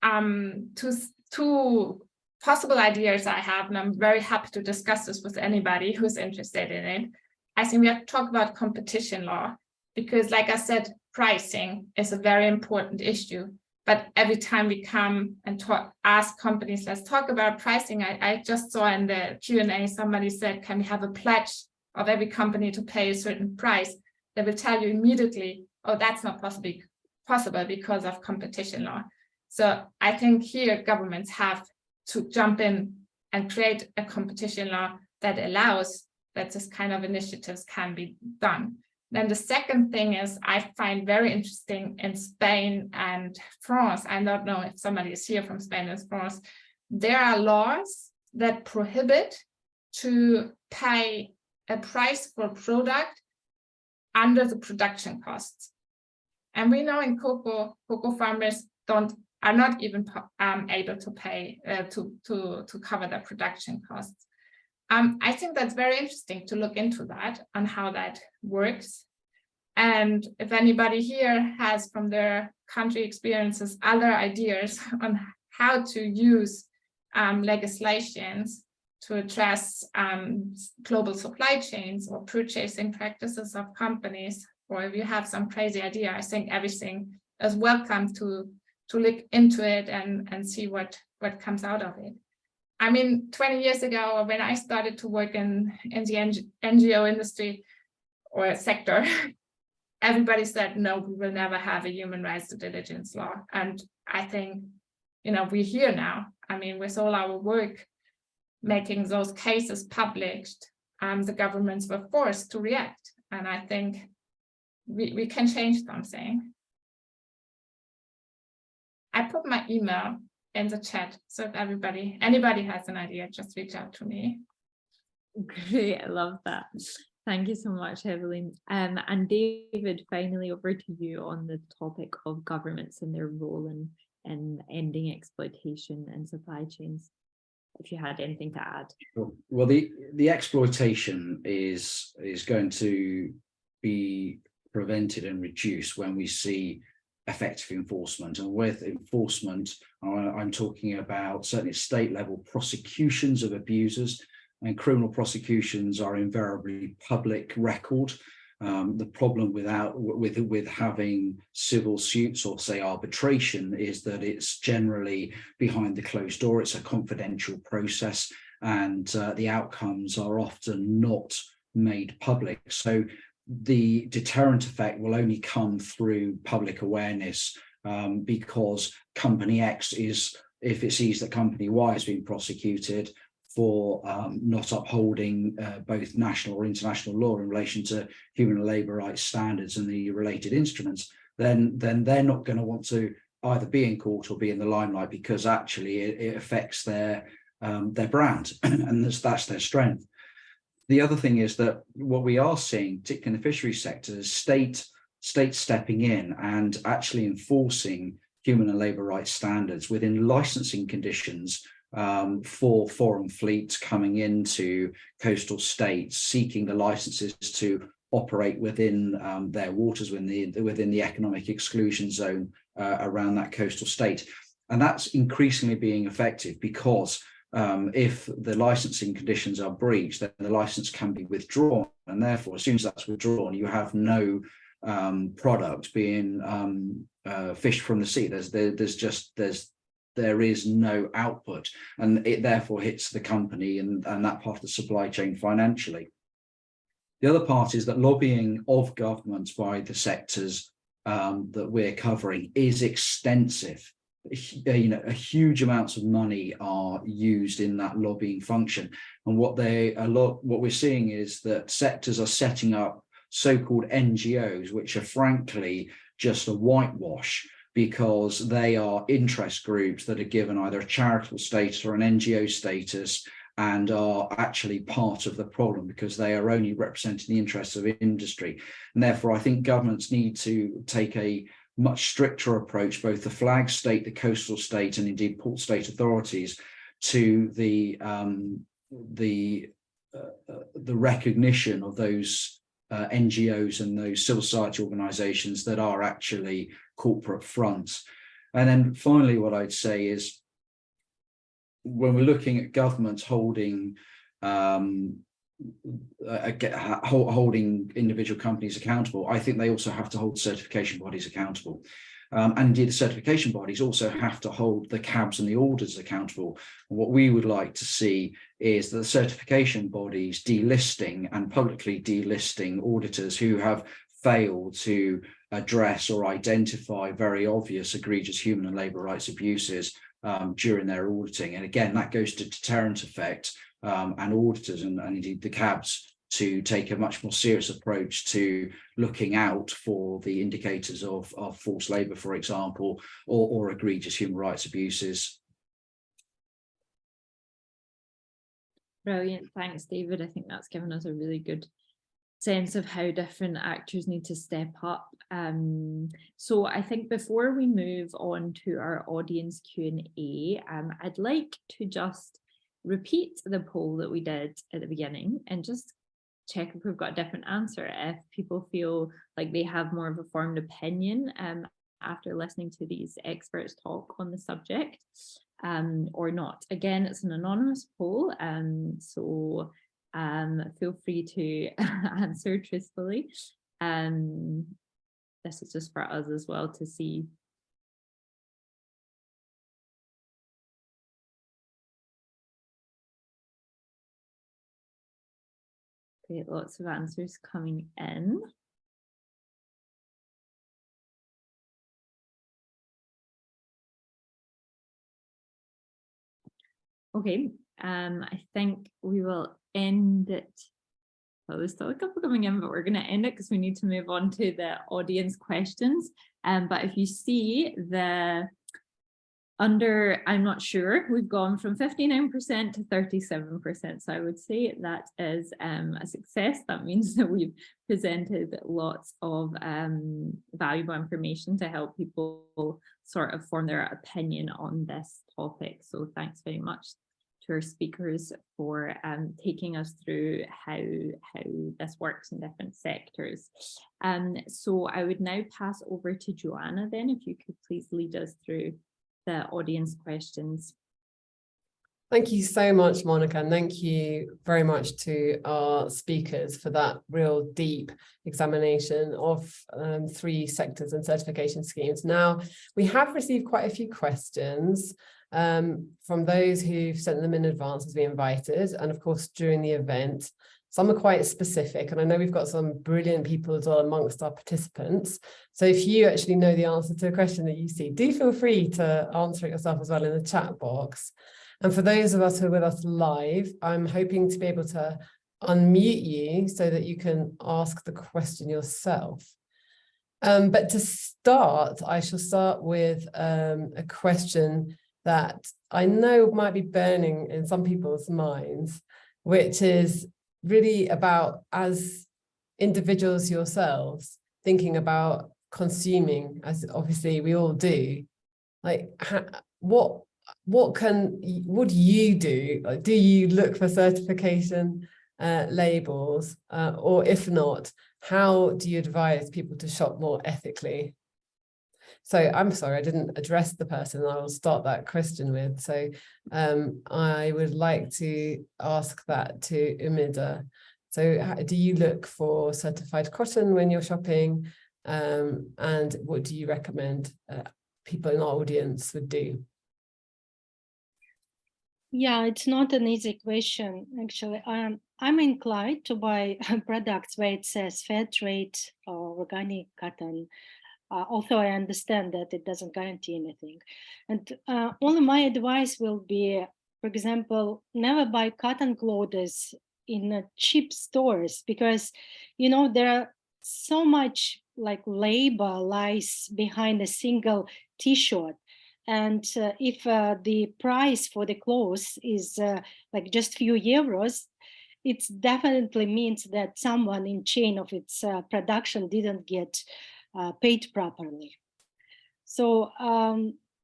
to possible ideas I have, and I'm very happy to discuss this with anybody who's interested in it. I think we have to talk about competition law, because like I said, pricing is a very important issue. But every time we come and ask companies, let's talk about pricing, I just saw in the Q&A, somebody said, can we have a pledge of every company to pay a certain price? They will tell you immediately, oh, that's not possible because of competition law. So I think here governments have to jump in and create a competition law that allows that this kind of initiatives can be done. Then the second thing is I find very interesting in Spain and France. I don't know if somebody is here from Spain and France. There are laws that prohibit to pay a price for a product under the production costs. And we know in cocoa farmers are not even able to pay to cover their production costs. I think that's very interesting to look into that and how that works. And if anybody here has from their country experiences other ideas on how to use legislations to address global supply chains or purchasing practices of companies, or if you have some crazy idea, I think everything is welcome to look into it and see what comes out of it. I mean, 20 years ago, when I started to work in the NGO industry or sector, everybody said, no, we will never have a human rights due diligence law. And I think, we're here now. I mean, with all our work, making those cases published, the governments were forced to react. And I think we can change something. I put my email in the chat, so if anybody has an idea, just reach out to me. Great, I love that. Thank you so much, Evelyn. And David, finally over to you on the topic of governments and their role in ending exploitation and supply chains, if you had anything to add. Well, the exploitation is going to be prevented and reduced when we see effective enforcement. And with enforcement, I'm talking about certainly state level prosecutions of abusers, and criminal prosecutions are invariably public record. The problem with having civil suits or say arbitration is that it's generally behind the closed door. It's a confidential process, and the outcomes are often not made public. So the deterrent effect will only come through public awareness, because company X if it sees that company Y is being prosecuted for not upholding both national or international law in relation to human and labour rights standards and the related instruments, then they're not going to want to either be in court or be in the limelight, because actually it affects their brand and that's their strength. The other thing is that what we are seeing, particularly in the fisheries sector, is states stepping in and actually enforcing human and labour rights standards within licensing conditions for foreign fleets coming into coastal states, seeking the licenses to operate within their waters within the economic exclusion zone around that coastal state. And that's increasingly being effective, because if the licensing conditions are breached, then the license can be withdrawn, and therefore as soon as that's withdrawn, you have no product being fished from the sea. There is no output, and it therefore hits the company and that part of the supply chain financially. The other part is that lobbying of governments by the sectors that we're covering is extensive. A huge amounts of money are used in that lobbying function, and what we're seeing is that sectors are setting up so-called NGOs, which are frankly just a whitewash, because they are interest groups that are given either a charitable status or an NGO status, and are actually part of the problem because they are only representing the interests of industry. And therefore, I think governments need to take a much stricter approach, both the flag state, the coastal state, and indeed port state authorities, to the recognition of those NGOs and those civil society organisations that are actually corporate fronts. And then finally, what I'd say is when we're looking at governments holding holding individual companies accountable, I think they also have to hold certification bodies accountable. And indeed, the certification bodies also have to hold the CABs and the auditors accountable. And what we would like to see is that the certification bodies delisting and publicly delisting auditors who have failed to address or identify very obvious egregious human and labour rights abuses during their auditing. And again, that goes to deterrent effect and auditors and indeed the CABs to take a much more serious approach to looking out for the indicators of forced labour, for example, or egregious human rights abuses. Brilliant, thanks, David. I think that's given us a really good sense of how different actors need to step up. So I think before we move on to our audience Q&A, I'd like to just repeat the poll that we did at the beginning and just check if we've got a different answer, if people feel like they have more of a formed opinion after listening to these experts talk on the subject or not. Again, it's an anonymous poll, so feel free to answer truthfully. This is just for us as well to see. Okay, lots of answers coming in. Okay, I think we will end it. Well, there's still a couple coming in, but we're going to end it because we need to move on to the audience questions. But if you see the under, I'm not sure, we've gone from 59% to 37%. So I would say that is a success. That means that we've presented lots of valuable information to help people sort of form their opinion on this topic. So thanks very much to our speakers for taking us through how this works in different sectors. So I would now pass over to Joanna then, if you could please lead us through the audience questions. Thank you so much, Monica, and thank you very much to our speakers for that real deep examination of 3 sectors and certification schemes. Now, we have received quite a few questions from those who've sent them in advance as we invited, and of course during the event. Some are quite specific, and I know we've got some brilliant people as well amongst our participants. So if you actually know the answer to a question that you see, do feel free to answer it yourself as well in the chat box. And for those of us who are with us live, I'm hoping to be able to unmute you so that you can ask the question yourself. But to start, I shall start with a question that I know might be burning in some people's minds, which is really about, as individuals yourselves, thinking about consuming, as obviously we all do, like what do you do? Like, do you look for certification labels, or if not, how do you advise people to shop more ethically? So I'm sorry, I didn't address the person I will start that question with. So I would like to ask that to Umida. So do you look for certified cotton when you're shopping? And what do you recommend people in our audience would do? Yeah, it's not an easy question, actually. I'm inclined to buy products where it says Fairtrade or organic cotton. Although I understand that it doesn't guarantee anything. And only my advice will be, for example, never buy cotton clothes in cheap stores, because, you know, there are so much like labor lies behind a single t-shirt. And if the price for the clothes is like just few euros, it definitely means that someone in chain of its production didn't get paid properly. So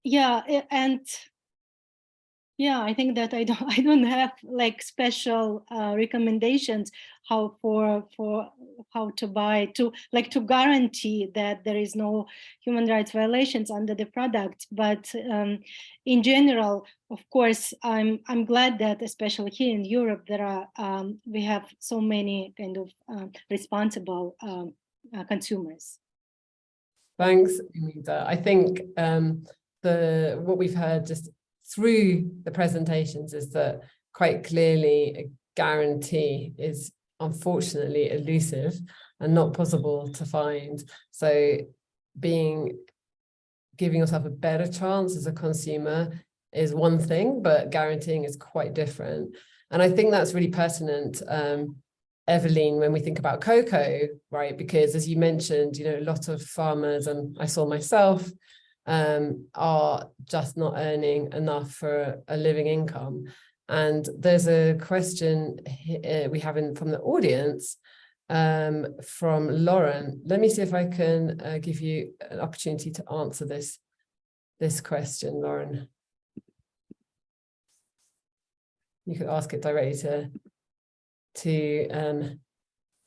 yeah, and Yeah, I think that I don't have like special recommendations how to buy to guarantee that there is no human rights violations under the product. But in general, of course, I'm glad that especially here in Europe there are we have so many kind of responsible consumers. Thanks, Umida. I think what we've heard just through the presentations is that quite clearly a guarantee is unfortunately elusive and not possible to find. So giving yourself a better chance as a consumer is one thing, but guaranteeing is quite different. And I think that's really pertinent, Evelyn, when we think about cocoa, right? Because as you mentioned, you know, a lot of farmers, and I saw myself, are just not earning enough for a living income. And there's a question we have from the audience from Lauren. Let me see if I can give you an opportunity to answer this question, Lauren. You could ask it directly to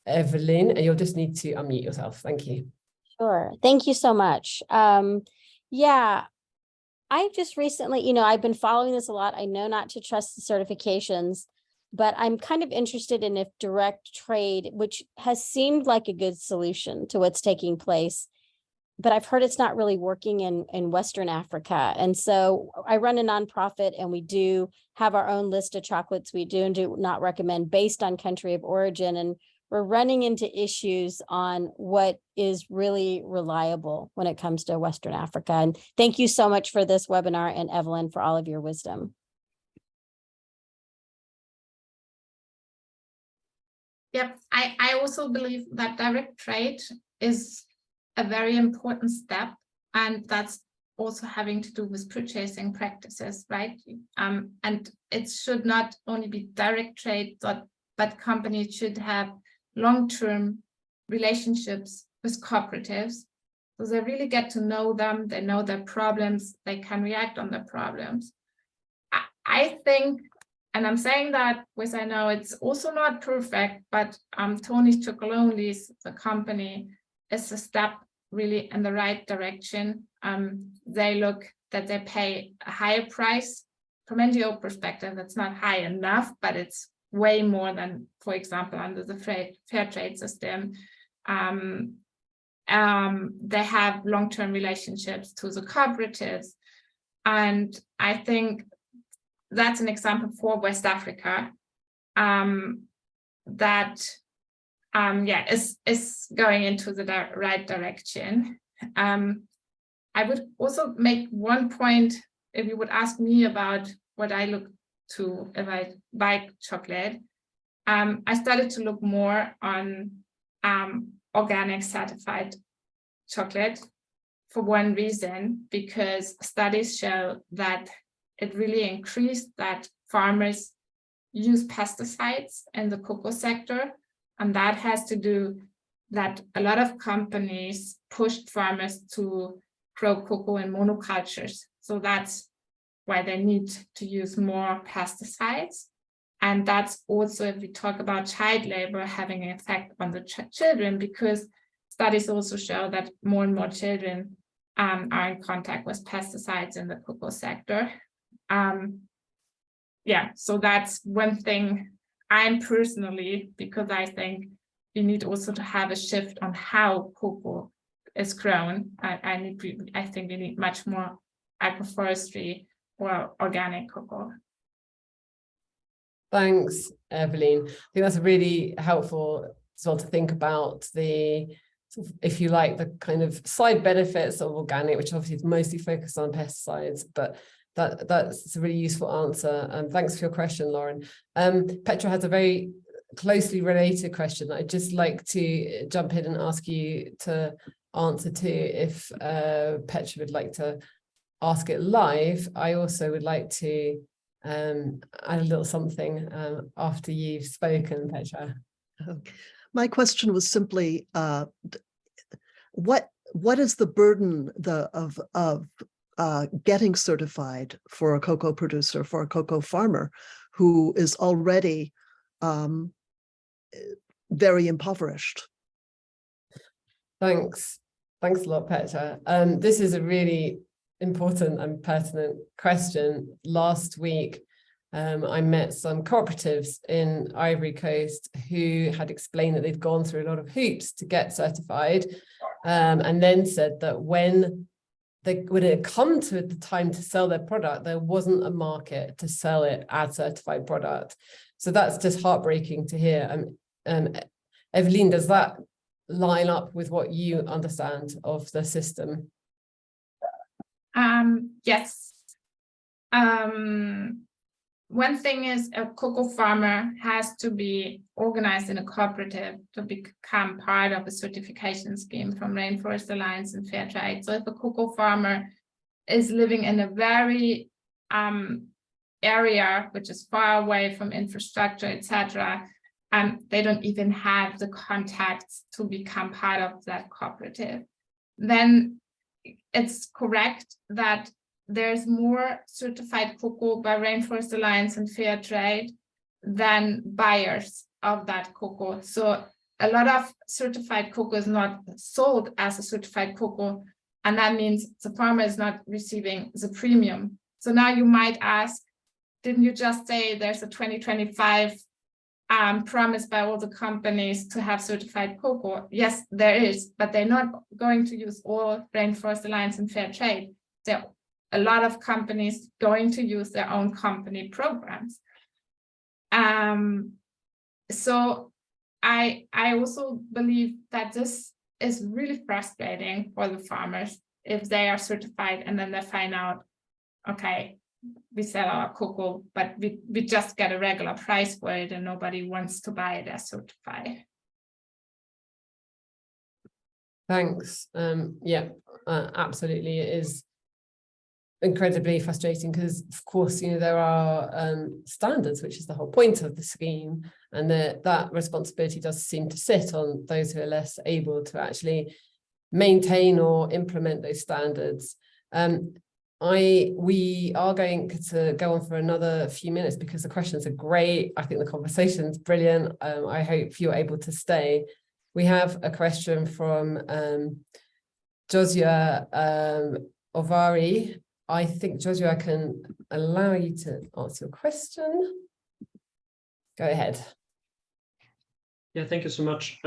Evelyn, and you'll just need to unmute yourself. Thank you. Sure. Thank you so much. Yeah, I just recently, you know, I've been following this a lot. I know not to trust the certifications, but I'm kind of interested in if direct trade, which has seemed like a good solution to what's taking place, but I've heard it's not really working in Western Africa. And so I run a nonprofit, and we do have our own list of chocolates we do and do not recommend based on country of origin. And we're running into issues on what is really reliable when it comes to Western Africa. And thank you so much for this webinar, and Evelyn, for all of your wisdom. Yep, I also believe that direct trade is a very important step, and that's also having to do with purchasing practices, right? And it should not only be direct trade, but companies should have long-term relationships with cooperatives, so they really get to know them, they know their problems, they can react on their problems. I think, and I'm saying that because I know it's also not perfect, but Tony's Chocolonely's, the company, is a step really in the right direction. They look that they pay a higher price. From NGO perspective, that's not high enough, but it's way more than, for example, under the Fairtrade system. They have long-term relationships to the cooperatives. And I think that's an example for West Africa that is going into the right direction. I would also make one point, if you would ask me about what I look to if I buy chocolate. I started to look more on organic certified chocolate for one reason, because studies show that it really increased that farmers use pesticides in the cocoa sector. And that has to do that a lot of companies pushed farmers to grow cocoa in monocultures. So that's why they need to use more pesticides. And that's also, if we talk about child labor, having an effect on the children, because studies also show that more and more children are in contact with pesticides in the cocoa sector. So that's one thing I'm personally, because I think we need also to have a shift on how cocoa is grown. I think we need much more agroforestry or organic cocoa. Thanks, Evelyn. I think that's really helpful as well to think about the, if you like, the kind of side benefits of organic, which obviously is mostly focused on pesticides, but that's a really useful answer. And thanks for your question, Lauren. Petra has a very closely related question. I'd just like to jump in and ask you to answer too, if Petra would like to ask it live. I also would like to add a little something after you've spoken, Petra. My question was simply, what is the burden of getting certified for a cocoa producer, for a cocoa farmer who is already very impoverished? Thanks a lot, Petra. This is a really important and pertinent question. Last week, I met some cooperatives in Ivory Coast who had explained that they'd gone through a lot of hoops to get certified, and then said that when it had come to the time to sell their product, there wasn't a market to sell it as certified product. So that's just heartbreaking to hear. Evelyn, does that line up with what you understand of the system? Yes. One thing is a cocoa farmer has to be organized in a cooperative to become part of a certification scheme from Rainforest Alliance and Fairtrade. So if a cocoa farmer is living in a very area which is far away from infrastructure, etc., they don't even have the contacts to become part of that cooperative, then it's correct that there's more certified cocoa by Rainforest Alliance and Fairtrade than buyers of that cocoa. So a lot of certified cocoa is not sold as a certified cocoa, and that means the farmer is not receiving the premium. So now you might ask, didn't you just say there's a 2025 promise by all the companies to have certified cocoa? Yes, there is, but they're not going to use all Rainforest Alliance and Fairtrade. There are a lot of companies going to use their own company programs. So I also believe that this is really frustrating for the farmers if they are certified and then they find out, okay, we sell our cocoa, but we just get a regular price for it and nobody wants to buy it as certified. Thanks. Yeah, absolutely. It is incredibly frustrating because, of course, there are standards, which is the whole point of the scheme, and that responsibility does seem to sit on those who are less able to actually maintain or implement those standards. We are going to go on for another few minutes because the questions are great. I think the conversation's brilliant. I hope you're able to stay. We have a question from Josia Ovari. I think, Josia, I can allow you to answer your question. Go ahead. Yeah, thank you so much.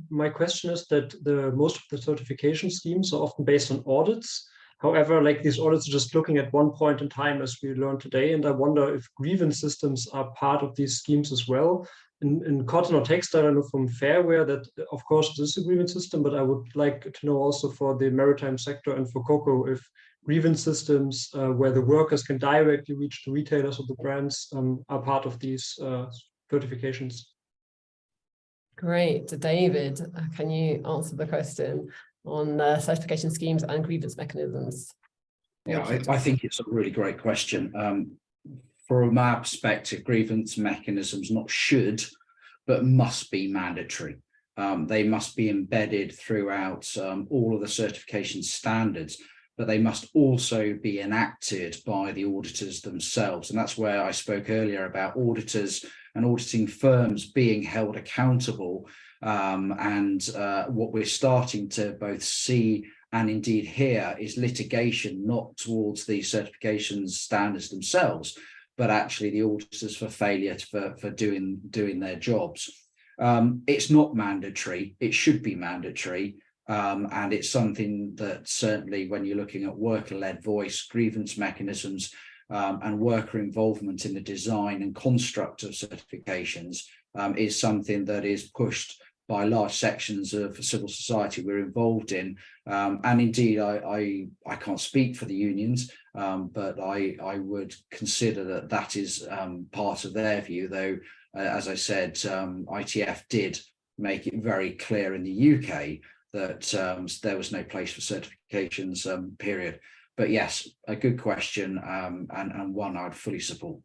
My question is that most of the certification schemes are often based on audits. However, like these audits are just looking at one point in time, as we learned today, and I wonder if grievance systems are part of these schemes as well. In cotton or textile, I know from Fairware that, of course, this is a grievance system, but I would like to know also for the maritime sector and for cocoa, if grievance systems where the workers can directly reach the retailers or the brands are part of these certifications. Great. David, can you answer the question on certification schemes and grievance mechanisms? Yeah, I think it's a really great question. From our perspective, grievance mechanisms not should, but must be mandatory. They must be embedded throughout all of the certification standards, but they must also be enacted by the auditors themselves. And that's where I spoke earlier about auditors and auditing firms being held accountable. What we're starting to both see and indeed hear is litigation, not towards the certification standards themselves, but actually the auditors for failure for doing their jobs. It's not mandatory. It should be mandatory. And it's something that certainly when you're looking at worker-led voice, grievance mechanisms, and worker involvement in the design and construct of certifications is something that is pushed by large sections of civil society we're involved in. And indeed, I can't speak for the unions, but I would consider that is part of their view, though, as I said, ITF did make it very clear in the UK that there was no place for certifications, period. But yes, a good question, and one I'd fully support.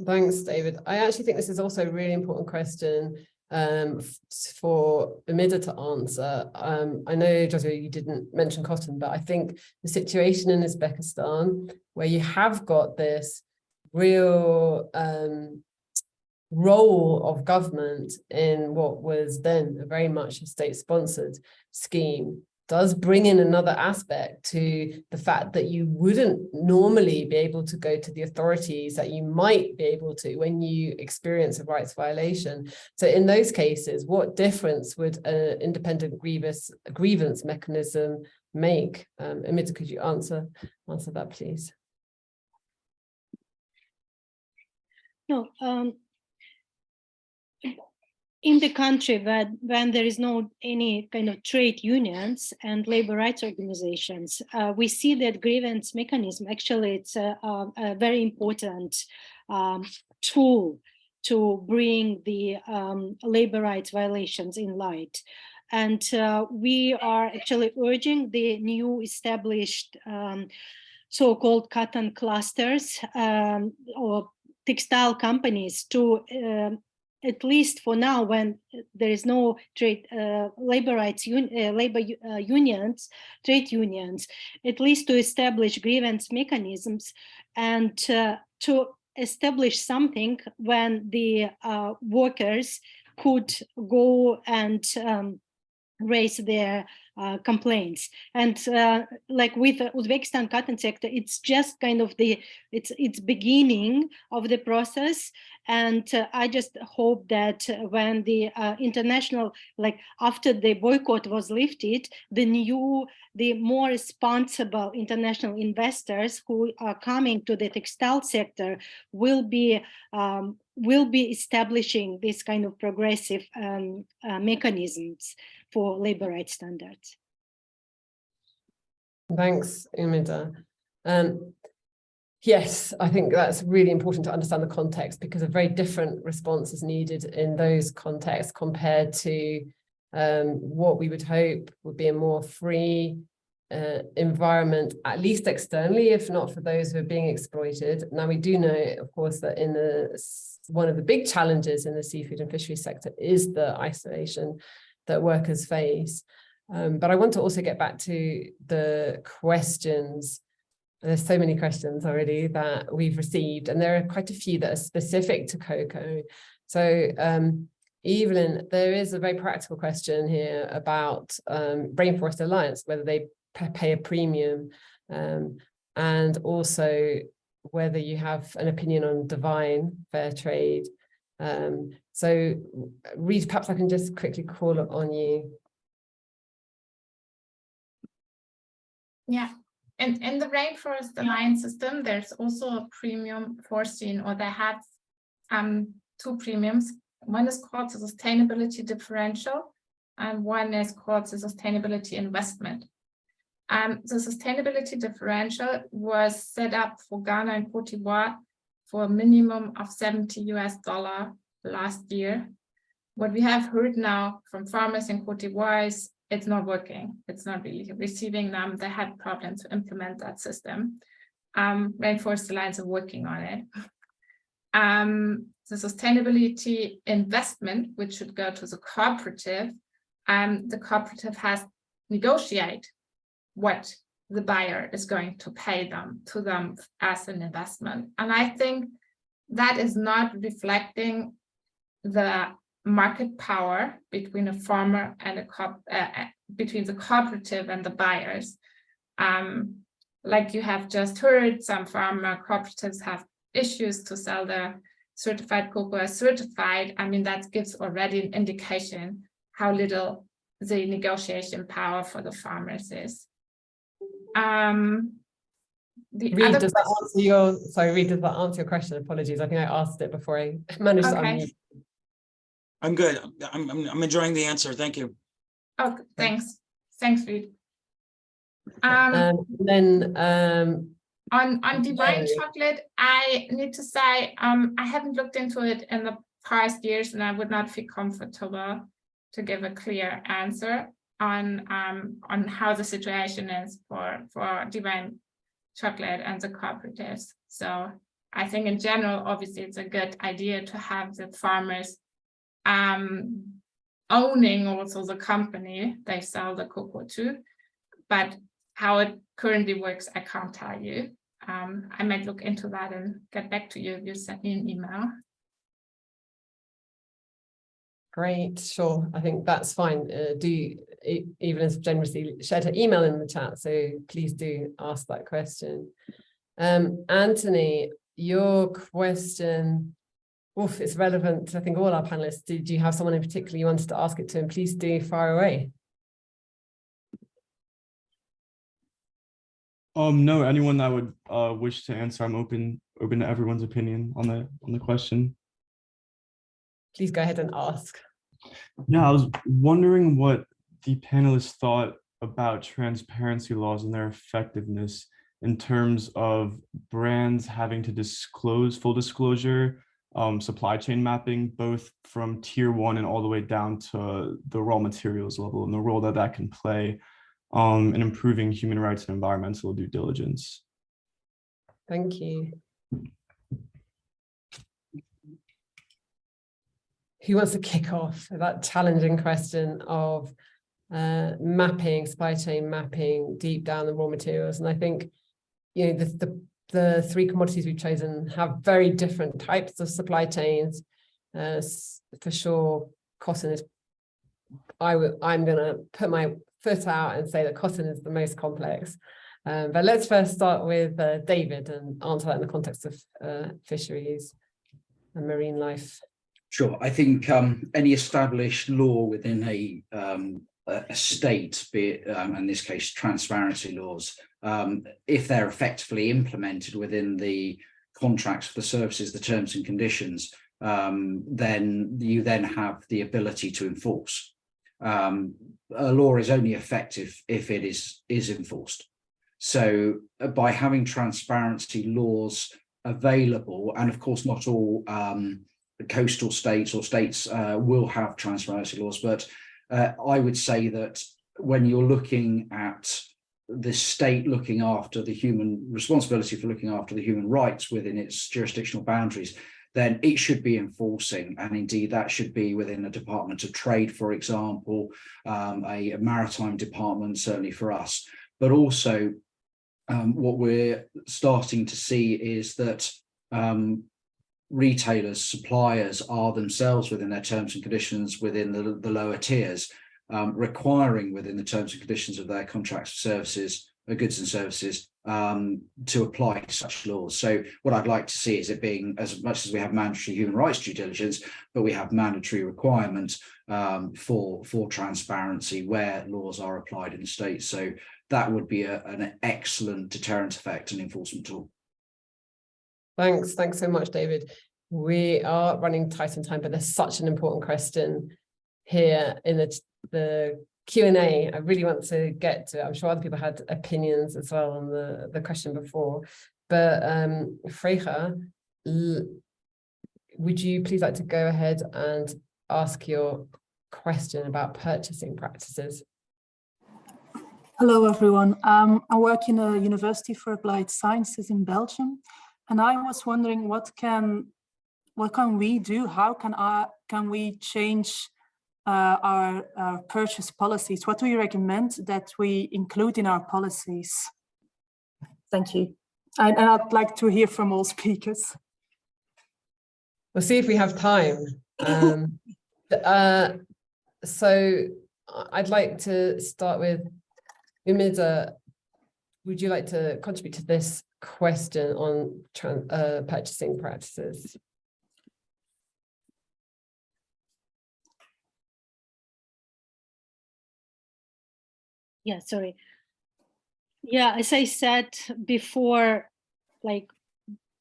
Thanks, David. I actually think this is also a really important question for Amida to answer. I know, Joshua, you didn't mention cotton, but I think the situation in Uzbekistan, where you have got this real role of government in what was then very much a state-sponsored scheme, does bring in another aspect to the fact that you wouldn't normally be able to go to the authorities that you might be able to when you experience a rights violation. So in those cases, what difference would an independent grievance mechanism make? Amida, could you answer that, please? No, in the country when there is no any kind of trade unions and labor rights organizations, we see that grievance mechanism, actually it's a very important tool to bring the labor rights violations in light. And we are actually urging the new established so-called cotton clusters or textile companies to at least for now, when there is no trade labor rights unions, trade unions, at least to establish grievance mechanisms and to establish something when the workers could go and raise their complaints. And like with the Uzbekistan cotton sector, it's just kind of it's beginning of the process. And I just hope that when the international, like after the boycott was lifted, the more responsible international investors who are coming to the textile sector will be establishing this kind of progressive mechanisms for labor rights standards. Thanks, Amida. Yes, I think that's really important to understand the context, because a very different response is needed in those contexts compared to what we would hope would be a more free environment, at least externally, if not for those who are being exploited. Now, we do know, of course, that one of the big challenges in the seafood and fisheries sector is the isolation that workers face. But I want to also get back to the questions. There's so many questions already that we've received, and there are quite a few that are specific to cocoa. So Evelyn, there is a very practical question here about Rainforest Alliance, whether they pay a premium, and also whether you have an opinion on divine fair trade. So Reid, perhaps I can just quickly call it on you. Yeah, and in the Rainforest Alliance system, there's also a premium foreseen, or they have two premiums. One is called the sustainability differential, and one is called the sustainability investment. The sustainability differential was set up for Ghana and Cote d'Ivoire for a minimum of $70 last year. What we have heard now from farmers in Cote d'Ivoire is it's not working. It's not really receiving them. They had problems to implement that system. Rainforest Alliance are working on it. The sustainability investment, which should go to the cooperative has negotiated what the buyer is going to pay to them as an investment. And I think that is not reflecting the market power between a farmer and between the cooperative and the buyers. Like you have just heard, some farmer cooperatives have issues to sell their certified cocoa as certified. I mean, that gives already an indication how little the negotiation power for the farmers is. Reid, does that answer your question? Apologies, I think I asked it before I managed to unmute. I'm good. I'm enjoying the answer. Thank you. Okay, thanks. Thanks, Reid. Then on divine chocolate, I need to say I haven't looked into it in the past years, and I would not feel comfortable to give a clear answer on how the situation is for divine chocolate and the cooperatives. So I think in general, obviously, it's a good idea to have the farmers owning also the company they sell the cocoa to, but how it currently works, I can't tell you. I might look into that and get back to you if you send me an email. Great, sure. I think that's fine. Even as generously shared her email in the chat, so please do ask that question. Anthony, your question, it's relevant to, I think, all our panelists. Did you have someone in particular you wanted to ask it to? And please do fire away. No, anyone that would wish to answer, I'm open to everyone's opinion on the question. Please go ahead and ask. Yeah, I was wondering what the panelists thought about transparency laws and their effectiveness in terms of brands having to disclose full disclosure, supply chain mapping, both from tier 1 and all the way down to the raw materials level, and the role that that can play in improving human rights and environmental due diligence. Thank you. Who wants to kick off that challenging question of mapping, supply chain mapping deep down the raw materials? And I think, you know, the three commodities we've chosen have very different types of supply chains. For sure, cotton is, I'm going to put my foot out and say that cotton is the most complex. But let's first start with David and answer that in the context of fisheries and marine life. Sure. I think any established law within a state, be it in this case transparency laws, if they're effectively implemented within the contracts for the services, the terms and conditions, then you then have the ability to enforce. A law is only effective if it is enforced. So by having transparency laws available, and of course not all coastal states or states will have transparency laws, but I would say that when you're looking at the state looking after the human responsibility for looking after the human rights within its jurisdictional boundaries, then it should be enforcing, and indeed that should be within a Department of Trade, for example, a maritime department, certainly for us. But also what we're starting to see is that retailers, suppliers are themselves within their terms and conditions within the lower tiers, requiring within the terms and conditions of their contracts for services, goods and services, to apply such laws. So what I'd like to see is it being, as much as we have mandatory human rights due diligence, but we have mandatory requirements for transparency where laws are applied in the state. So that would be an excellent deterrent effect and enforcement tool. Thanks so much, David. We are running tight on time, but there's such an important question here in the Q&A. I really want to get to it. I'm sure other people had opinions as well on the question before, but Freya, would you please like to go ahead and ask your question about purchasing practices? Hello, everyone. I work in a university for applied sciences in Belgium. And I was wondering, what can we do? How can we change our purchase policies? What do you recommend that we include in our policies? Thank you. And I'd like to hear from all speakers. We'll see if we have time. So I'd like to start with Umida. Would you like to contribute to this question on purchasing practices? Yeah, sorry. Yeah, as I said before, like,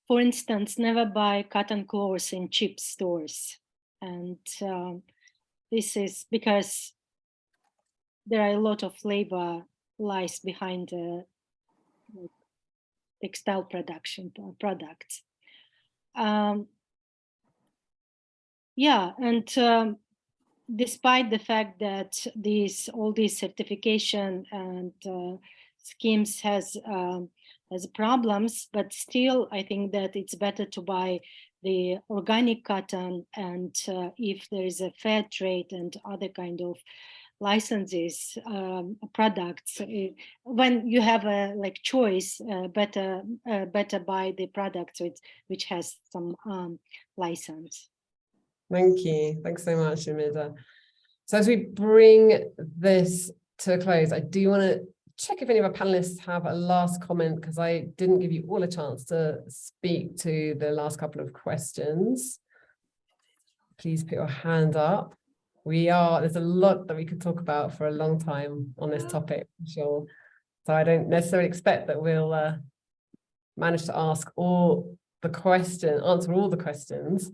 for instance, never buy cotton clothes in cheap stores. And this is because there are a lot of labor lies behind the textile production products. Yeah, and despite the fact that all these certification and schemes has problems, but still I think that it's better to buy the organic cotton, and if there is a fair trade and other kind of licenses, products, when you have a like choice, better buy the products which has some license. Thank you. Thanks so much, Umida. So as we bring this to a close, I do want to check if any of our panelists have a last comment, because I didn't give you all a chance to speak to the last couple of questions. Please put your hand up. There's a lot that we could talk about for a long time on this topic, for sure. So I don't necessarily expect that we'll manage to answer all the questions.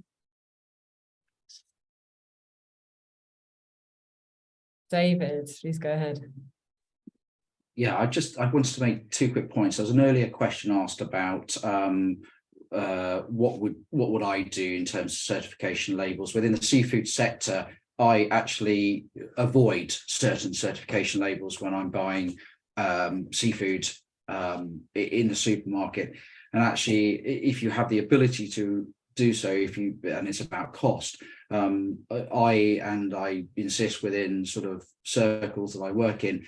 David, please go ahead. Yeah, I wanted to make two quick points. There was an earlier question asked about what would I do in terms of certification labels within the seafood sector. I actually avoid certain certification labels when I'm buying seafood in the supermarket. And actually, if you have the ability to do so, and it's about cost, I insist within sort of circles that I work in,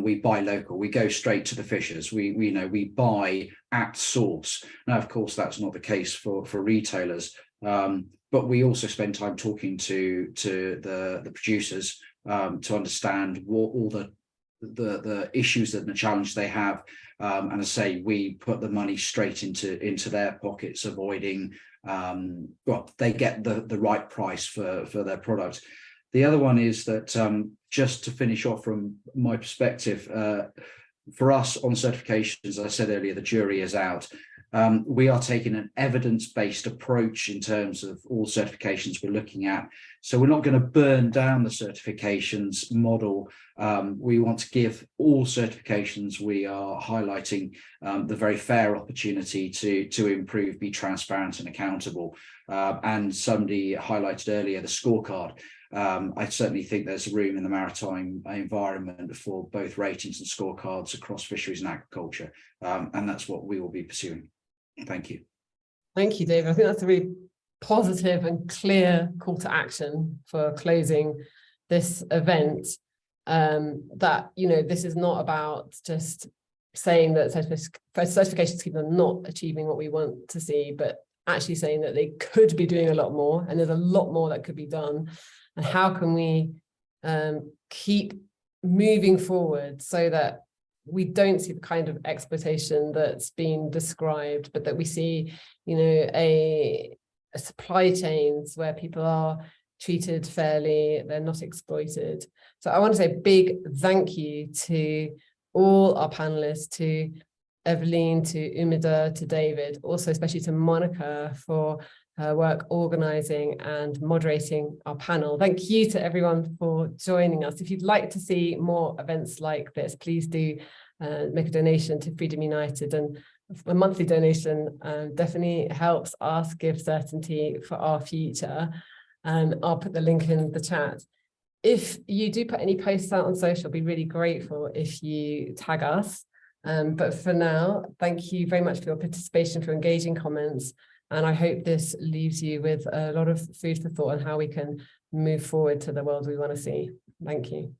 we buy local, we go straight to the fishers, we buy at source. Now, of course, that's not the case for retailers, but we also spend time talking to the producers to understand what all the issues and the challenge they have. And I say we put the money straight into their pockets, avoiding they get the right price for their product. The other one is that just to finish off from my perspective, for us on certifications, as I said earlier, the jury is out. We are taking an evidence-based approach in terms of all certifications we're looking at. So we're not going to burn down the certifications model. We want to give all certifications we are highlighting the very fair opportunity to improve, be transparent and accountable. And somebody highlighted earlier the scorecard. I certainly think there's room in the maritime environment for both ratings and scorecards across fisheries and agriculture. And that's what we will be pursuing. Thank you. Thank you, David. I think that's a really positive and clear call to action for closing this event. That, this is not about just saying that certification schemes are not achieving what we want to see, but actually saying that they could be doing a lot more, and there's a lot more that could be done. And how can we keep moving forward so that we don't see the kind of exploitation that's been described, but that we see, a supply chains where people are treated fairly, they're not exploited. So I want to say a big thank you to all our panelists, to Evelyn, to Umida, to David, also especially to Monica for her work organising and moderating our panel. Thank you to everyone for joining us. If you'd like to see more events like this, please do make a donation to Freedom United, and a monthly donation definitely helps us give certainty for our future. I'll put the link in the chat. If you do put any posts out on social, I'll be really grateful if you tag us. But for now, thank you very much for your participation, for engaging comments. And I hope this leaves you with a lot of food for thought on how we can move forward to the world we want to see. Thank you.